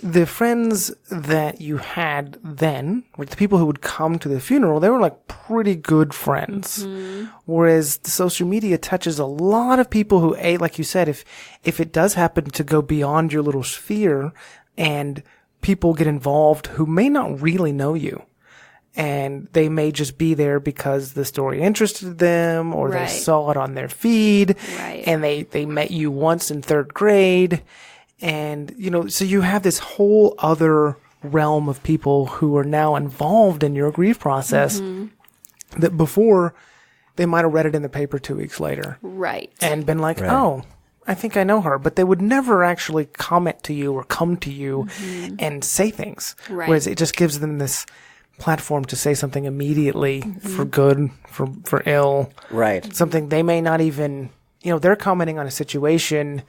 the friends that you had then, like the people who would come to the funeral, they were like pretty good friends. Whereas the social media touches a lot of people who, like you said, if it does happen to go beyond your little sphere and people get involved who may not really know you. And they may just be there because the story interested them, or they Right. saw it on their feed, Right. and they met you once in 3rd grade. And, so you have this whole other realm of people who are now involved in your grief process that before they might have read it in the paper 2 weeks later. Right. And been like, Right. oh, I think I know her. But they would never actually comment to you or come to you and say things. Right. Whereas it just gives them this platform to say something immediately for good, for ill. Right. Something they may not even, they're commenting on a situation,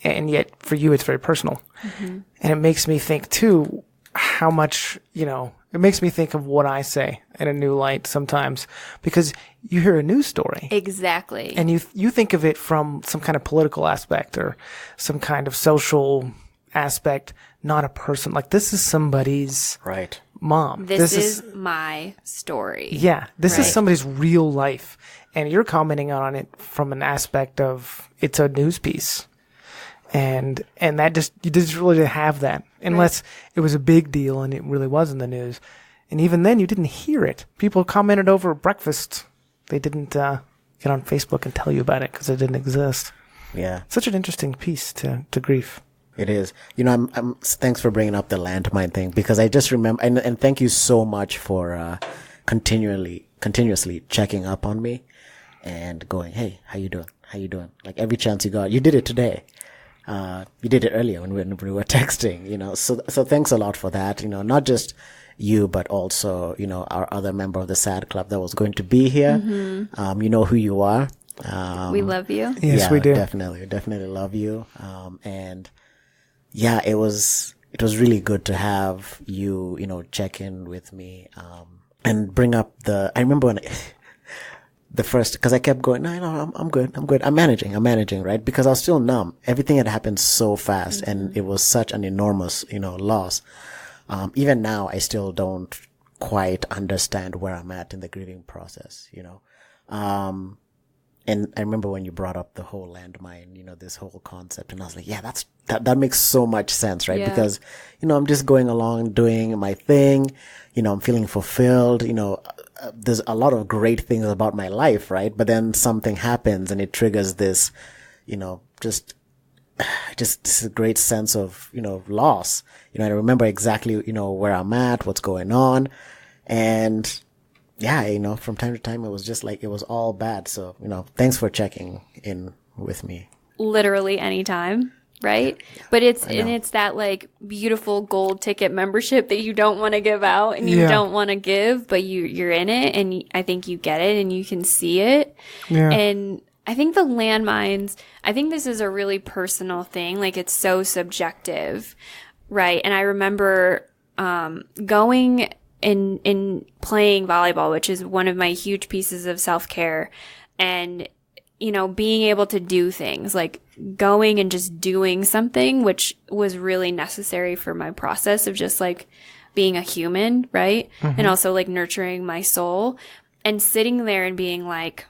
and yet for you it's very personal. And it makes me think too how much, it makes me think of what I say in a new light sometimes, because you hear a news story. Exactly. And you think of it from some kind of political aspect or some kind of social aspect, not a person. Like, this is somebody's Right. mom. This is my story. Yeah, this is Right. somebody's real life. And you're commenting on it from an aspect of it's a news piece. And that you just really didn't have that unless it was a big deal and it really was in the news. And even then you didn't hear it. People commented over breakfast. They didn't get on Facebook and tell you about it because it didn't exist. Yeah. Such an interesting piece to grief. It is. I'm thanks for bringing up the landmine thing, because I just remember, and thank you so much for continuously checking up on me and going, hey, how you doing? How you doing? Like, every chance you got. You did it today. You did it earlier when we were texting, so thanks a lot for that. Not just you, but also, our other member of the SAD club that was going to be here. You know who you are. We love you. Yes, yeah, we do. Definitely love you. And yeah, it was really good to have you, check in with me, and bring up I remember when the first, cause I kept going, no, I'm good. I'm managing, right? Because I was still numb. Everything had happened so fast and it was such an enormous, loss. Even now, I still don't quite understand where I'm at in the grieving process, and I remember when you brought up the whole landmine, this whole concept, and I was like, yeah, that makes so much sense, right? Yeah. Because, I'm just going along doing my thing, I'm feeling fulfilled, there's a lot of great things about my life, right? But then something happens and it triggers this, just this great sense of, loss. I remember exactly, where I'm at, what's going on. And yeah, from time to time, it was just like, it was all bad. So, thanks for checking in with me. Literally anytime, right? But it's that like beautiful gold ticket membership that you don't want to give out and you don't want to give, but you're in it, and I think you get it and you can see it. Yeah. And I think the landmines, I think this is a really personal thing. Like, it's so subjective, right? And I remember going in playing volleyball, which is one of my huge pieces of self-care, and, being able to do things like going and just doing something, which was really necessary for my process of just like being a human, right? And also like nurturing my soul, and sitting there and being like,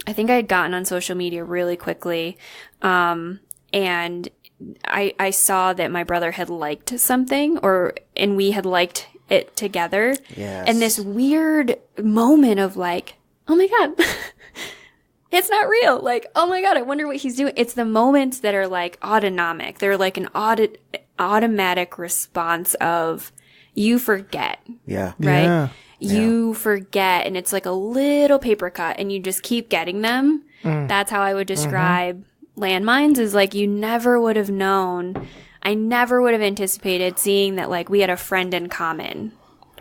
I think I had gotten on social media really quickly. And I saw that my brother had liked something, and we had liked it together. Yes. And this weird moment of like, oh my God, it's not real. Like, oh my God, I wonder what he's doing. It's the moments that are like autonomic. They're like an automatic response of you forget. Yeah. Right? Yeah. You forget, and it's like a little paper cut, and you just keep getting them. That's how I would describe landmines, is like, you never would have known. I never would have anticipated seeing that like we had a friend in common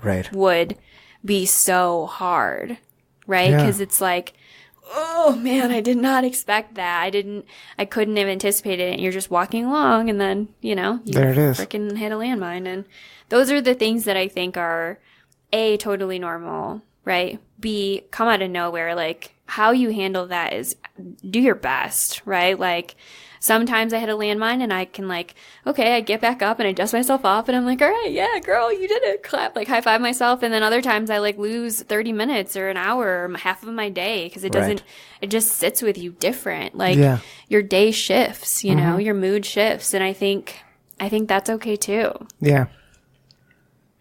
Right. would be so hard, right? Yeah. Because it's like, oh man, I did not expect that. I couldn't have anticipated it. And you're just walking along, and then, you There it is. freaking hit a landmine. And those are the things that I think are A, totally normal, right? B, come out of nowhere. Like, how you handle that is do your best, right? Like, sometimes I hit a landmine and I can like, okay, I get back up and I dust myself off and I'm like, all right, yeah, girl, you did it. Clap, like high five myself. And then other times I like lose 30 minutes or an hour or half of my day because it doesn't, it just sits with you different. Like your day shifts, you know, your mood shifts. And I think that's okay too. Yeah.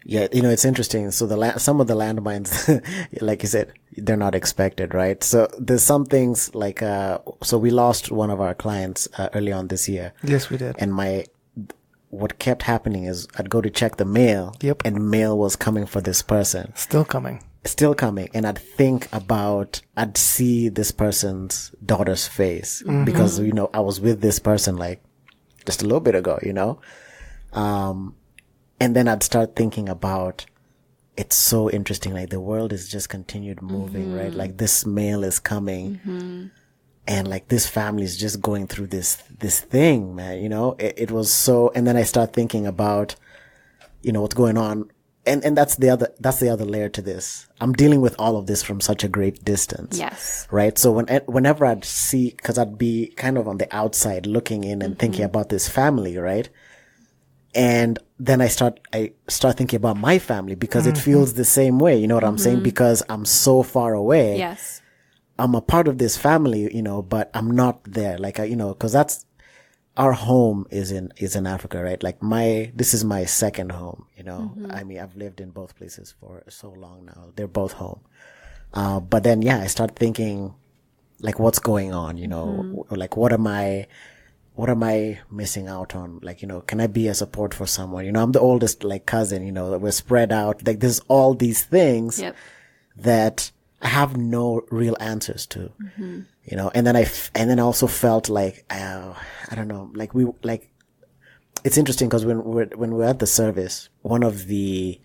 Yeah, it's interesting. So some of the landmines, like you said, they're not expected, right? So there's some things like, so we lost one of our clients early on this year. Yes, we did. And what kept happening is I'd go to check the mail. Yep. And mail was coming for this person. Still coming. And I'd see this person's daughter's face because, I was with this person like just a little bit ago, and then I'd start thinking about, it's so interesting. Like the world is just continued moving, right? Like this mail is coming and like this family is just going through this thing, man, it was so, and then I start thinking about, what's going on. And that's the other layer to this. I'm dealing with all of this from such a great distance. Yes. Right. So whenever I'd see, cause I'd be kind of on the outside looking in and thinking about this family, right? And then I start thinking about my family because it feels the same way. You know what I'm saying? Because I'm so far away. Yes. I'm a part of this family, but I'm not there. Like, cause that's, our home is in Africa, right? Like this is my second home, I mean, I've lived in both places for so long now. They're both home. But then, yeah, I start thinking like, what's going on, like, what am I missing out on? Like, can I be a support for someone? I'm the oldest, like, cousin, we're spread out. Like, there's all these things that I have no real answers to, and then I also felt like, I don't know, like it's interesting because when we're at the service, one of the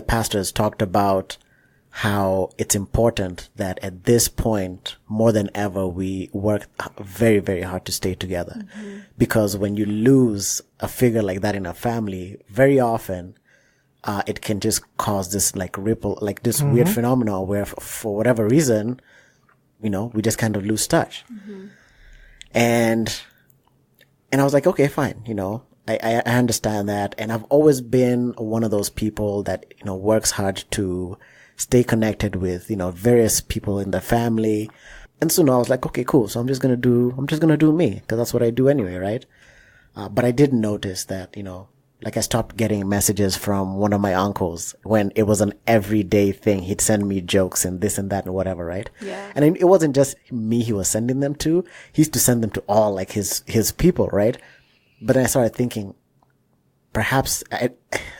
pastors talked about how it's important that at this point, more than ever, we work very, very hard to stay together. Because when you lose a figure like that in a family, very often, it can just cause this like ripple, like this weird phenomenon where for whatever reason, we just kind of lose touch. And I was like, okay, fine. I understand that. And I've always been one of those people that, works hard to stay connected with, various people in the family. And so now I was like, okay, cool. So I'm just going to do me because that's what I do anyway. Right. But I did notice that, like I stopped getting messages from one of my uncles when it was an everyday thing. He'd send me jokes and this and that and whatever, right? Yeah. And it wasn't just me he was sending them to. He used to send them to all like his people, right? But then I started thinking, perhaps,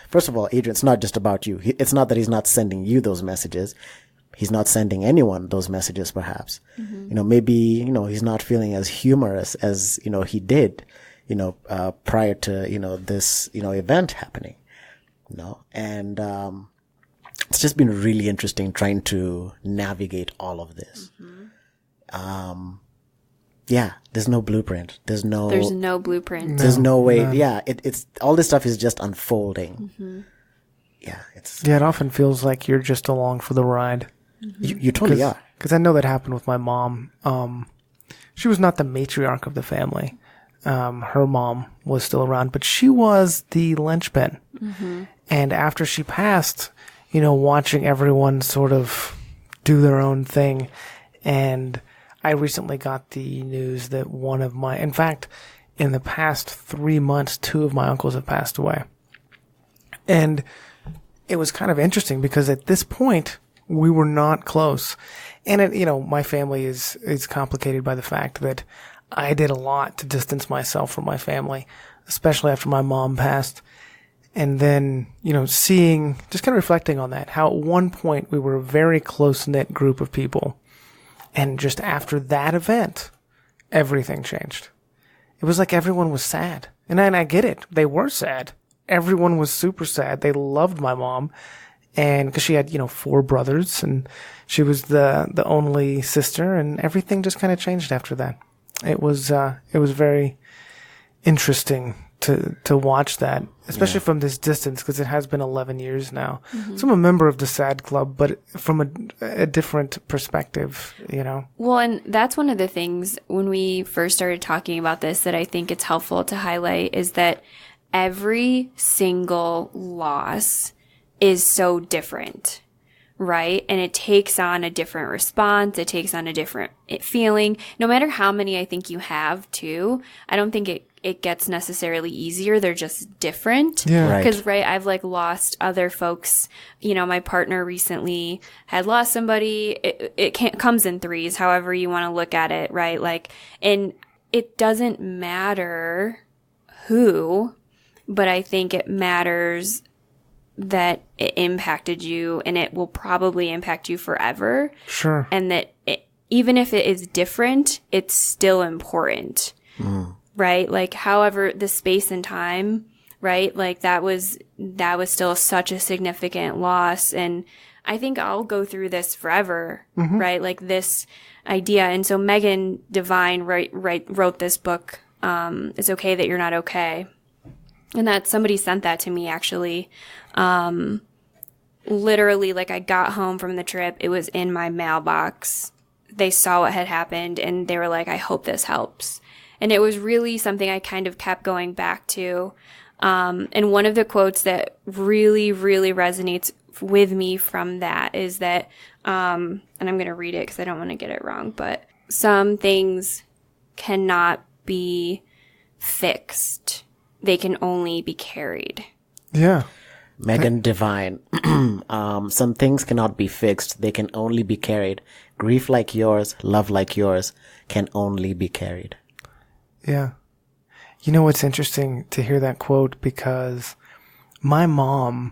first of all, Adrian, it's not just about you. It's not that he's not sending you those messages. He's not sending anyone those messages, perhaps. Maybe, he's not feeling as humorous as, he did. Prior to, this, event happening, and, it's just been really interesting trying to navigate all of this. Yeah, there's no blueprint. There's no blueprint. There's no way. No. Yeah. It's all this stuff is just unfolding. Yeah. It often feels like you're just along for the ride. You totally are. Cause I know that happened with my mom. She was not the matriarch of the family. Her mom was still around, but she was the linchpin. And after she passed, watching everyone sort of do their own thing. And I recently got the news that in fact, in the past 3 months, 2 of my uncles have passed away. And it was kind of interesting because at this point, we were not close. And my family is complicated by the fact that I did a lot to distance myself from my family, especially after my mom passed. And then, just kind of reflecting on that, how at one point we were a very close-knit group of people. And just after that event, everything changed. It was like everyone was sad. And I get it. They were sad. Everyone was super sad. They loved my mom. And because she had, 4 brothers and she was the only sister, and everything just kind of changed after that. It was very interesting to watch that, especially from this distance, because it has been 11 years now. So I'm a member of the SAD Club, but from a different perspective, Well, and that's one of the things when we first started talking about this that I think it's helpful to highlight is that every single loss is so different. Right? And it takes on a different response. It takes on a different feeling. No matter how many I think you have too, I don't think it gets necessarily easier. They're just different. Yeah. Because, I've like lost other folks. You know, my partner recently had lost somebody. It comes in threes, however you want to look at it, right? Like, and it doesn't matter who, but I think it matters that it impacted you, and it will probably impact you forever. Sure. And that even if it is different, it's still important. Right? Like, however, the space and time, right? Like, that was still such a significant loss. And I think I'll go through this forever, right? Like, this idea. And so Megan Devine wrote this book, It's Okay That You're Not Okay. And that somebody sent that to me, actually. Literally, like, I got home from the trip. It was in my mailbox. They saw what had happened, and they were like, I hope this helps. And it was really something I kind of kept going back to. And one of the quotes that really, really resonates with me from that is that, and I'm going to read it because I don't want to get it wrong, but some things cannot be fixed. They can only be carried. Yeah. Megan Devine. Some things cannot be fixed. They can only be carried. Grief like yours, love like yours can only be carried. Yeah. You know, it's interesting to hear that quote because my mom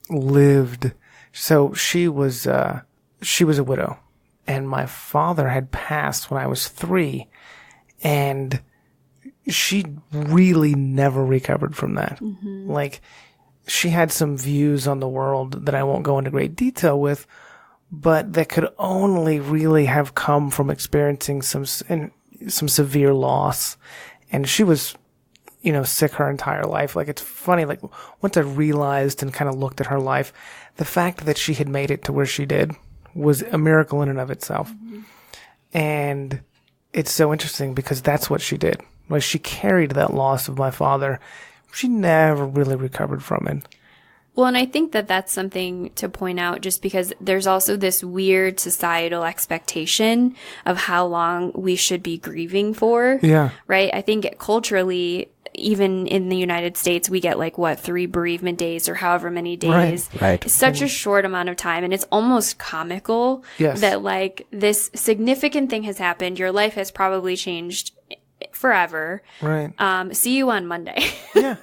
lived, so she was a widow, and my father had passed when I was 3, and she really never recovered from that. Like, she had some views on the world that I won't go into great detail with, but that could only really have come from experiencing some severe loss. And she was, you know, sick her entire life. Like, it's funny, like, once I realized and kind of looked at her life, the fact that she had made it to where she did was a miracle in and of itself. And it's so interesting because that's what she did. Like, she carried that loss of my father. She never really recovered from it. Well, and I think that that's something to point out just because there's also this weird societal expectation of how long we should be grieving for. Yeah. Right? I think culturally, even in the United States, we get 3 bereavement days or however many days. Right. It's such a short amount of time. And it's almost comical that this significant thing has happened. Your life has probably changed forever. Right. See you on Monday. Yeah.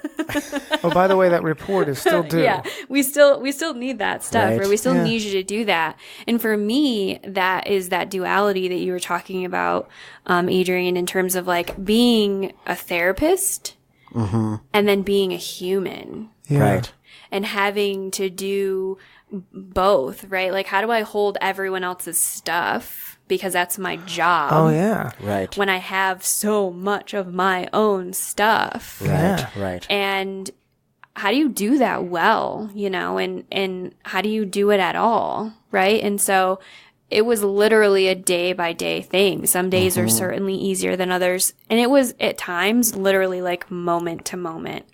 Oh, by the way, that report is still due. Yeah. We still need that stuff, Right. or we still need you to do that. And for me, that is that duality that you were talking about, Adrian, in terms of being a therapist and then being a human. Yeah. Right. And having to do both, right? Like, how do I hold everyone else's stuff? Because that's my job. Oh, yeah. Right. When I have so much of my own stuff. Right. Yeah. Right. And how do you do that well, you know, and how do you do it at all, right? And so it was literally a day by day thing. Some days are certainly easier than others. And it was at times literally moment to moment.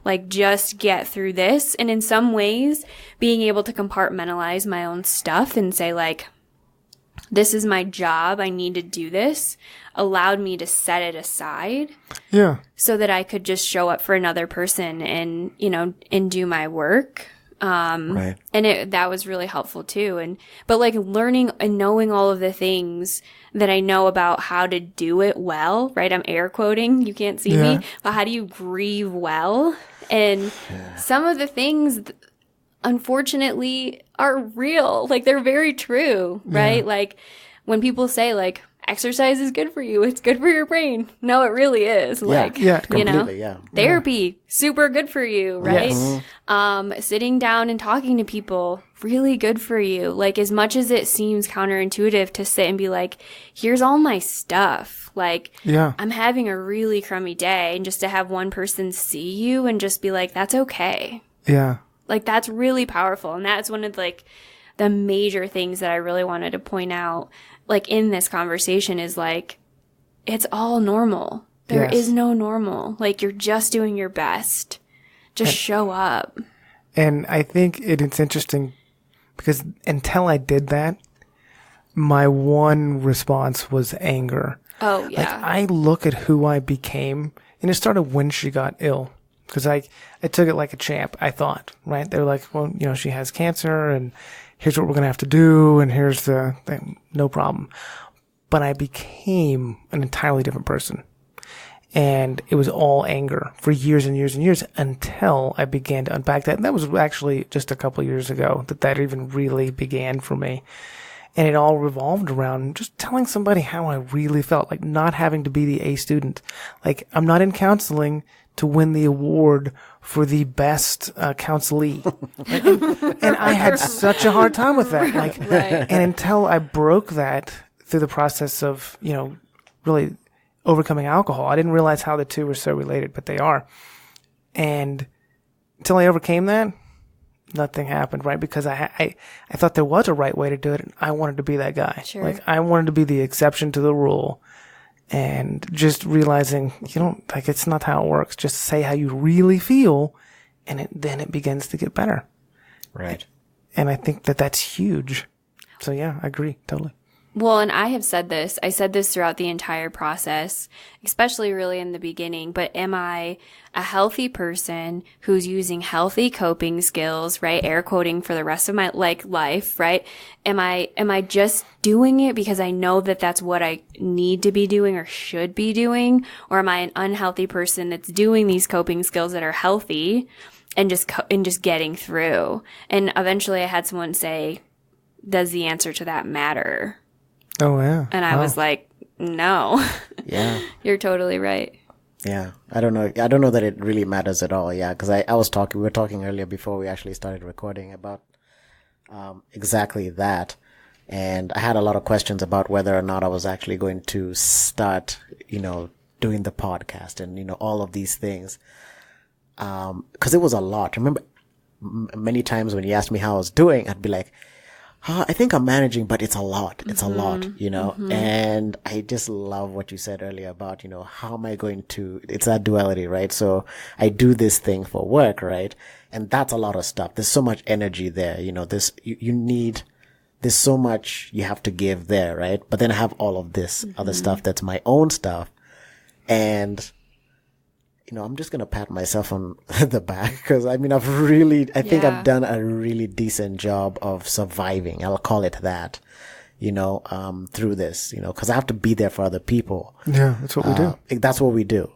Like, just get through this. And in some ways, being able to compartmentalize my own stuff and say, this is my job, I need to do this, allowed me to set it aside. Yeah. So that I could just show up for another person and, you know, and do my work. Right. And that was really helpful too. But learning and knowing all of the things that I know about how to do it well, right? I'm air quoting, you can't see me, but how do you grieve well? And some of the things, unfortunately, are real. They're very true, right? Yeah. When people say, exercise is good for you, it's good for your brain. No, it really is. Yeah, completely, yeah. Therapy, super good for you, right? Yes. Sitting down and talking to people, really good for you. As much as it seems counterintuitive to sit and be here's all my stuff. I'm having a really crummy day, and just to have one person see you and just be that's okay. Yeah. That's really powerful. And that's one of the major things that I really wanted to point out, in this conversation is it's all normal. There is no normal. You're just doing your best. Just show up. And I think it's interesting because until I did that, my one response was anger. Oh, yeah. I look at who I became And it started when she got ill. Because I took it like a champ, I thought, right? They were like, well, she has cancer, and here's what we're going to have to do, and here's the thing. No problem. But I became an entirely different person. And it was all anger for years and years and years until I began to unpack that. And that was actually just a couple of years ago that even really began for me. And it all revolved around just telling somebody how I really felt, like not having to be the A student. Like, I'm not in counseling to win the award for the best counselee. and I had such a hard time with that. Like, right. And until I broke that through the process of, really overcoming alcohol, I didn't realize how the two were so related, but they are. And until I overcame that, nothing happened, right? Because I thought there was a right way to do it, and I wanted to be that guy. Sure. Like, I wanted to be the exception to the rule. And just realizing, it's not how it works. Just say how you really feel, and then it begins to get better. Right. And I think that's huge. So yeah, I agree. Totally. Well, and I have said this. I said this throughout the entire process, especially really in the beginning. But am I a healthy person who's using healthy coping skills, right? Air quoting for the rest of my life, right? Am I just doing it because I know that that's what I need to be doing or should be doing? Or am I an unhealthy person that's doing these coping skills that are healthy and just getting through? And eventually I had someone say, does the answer to that matter? Oh, yeah. And I was like, no. Yeah. You're totally right. Yeah. I don't know that it really matters at all. Yeah. Because we were talking earlier before we actually started recording about exactly that. And I had a lot of questions about whether or not I was actually going to start, doing the podcast and, all of these things. Because it was a lot. Remember, many times when you asked me how I was doing, I'd be like, I think I'm managing, but it's a lot. It's a lot, Mm-hmm. And I just love what you said earlier about, how am I going to, it's that duality, right? So I do this thing for work, right? And that's a lot of stuff. There's so much energy there, you need, there's so much you have to give there, right? But then I have all of this other stuff that's my own stuff. And, I'm just going to pat myself on the back because I think I've done a really decent job of surviving. I'll call it that, through this, because I have to be there for other people. Yeah, that's what we do. That's what we do,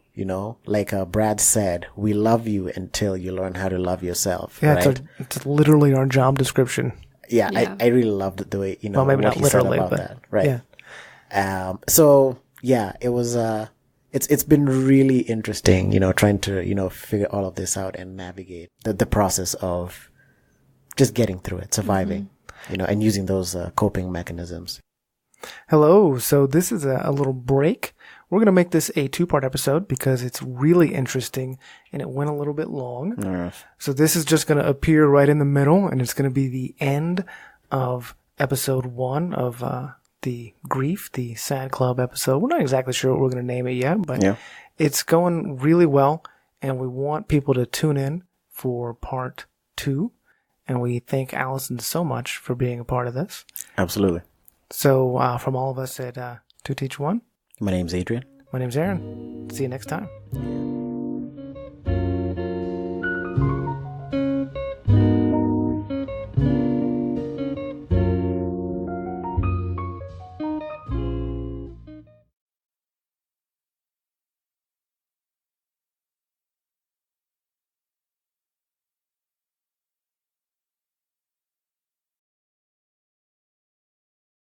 like Brad said, we love you until you learn how to love yourself. Yeah, right? it's literally our job description. Yeah, yeah. I really loved the way, well, maybe what not literally, about but that. Right. Yeah. So yeah, it was, it's been really interesting, trying to, figure all of this out and navigate the process of just getting through it, surviving, and using those coping mechanisms. Hello. So this is a little break. We're going to make this a 2-part episode because it's really interesting and it went a little bit long. So this is just going to appear right in the middle and it's going to be the end of episode 1 of, the grief, the sad club episode. We're not exactly sure what we're going to name it yet, but it's going really well. And we want people to tune in for part 2. And we thank Allison so much for being a part of this. Absolutely. So from all of us at 2teachone, my name's Adrian. My name's Aaron. See you next time.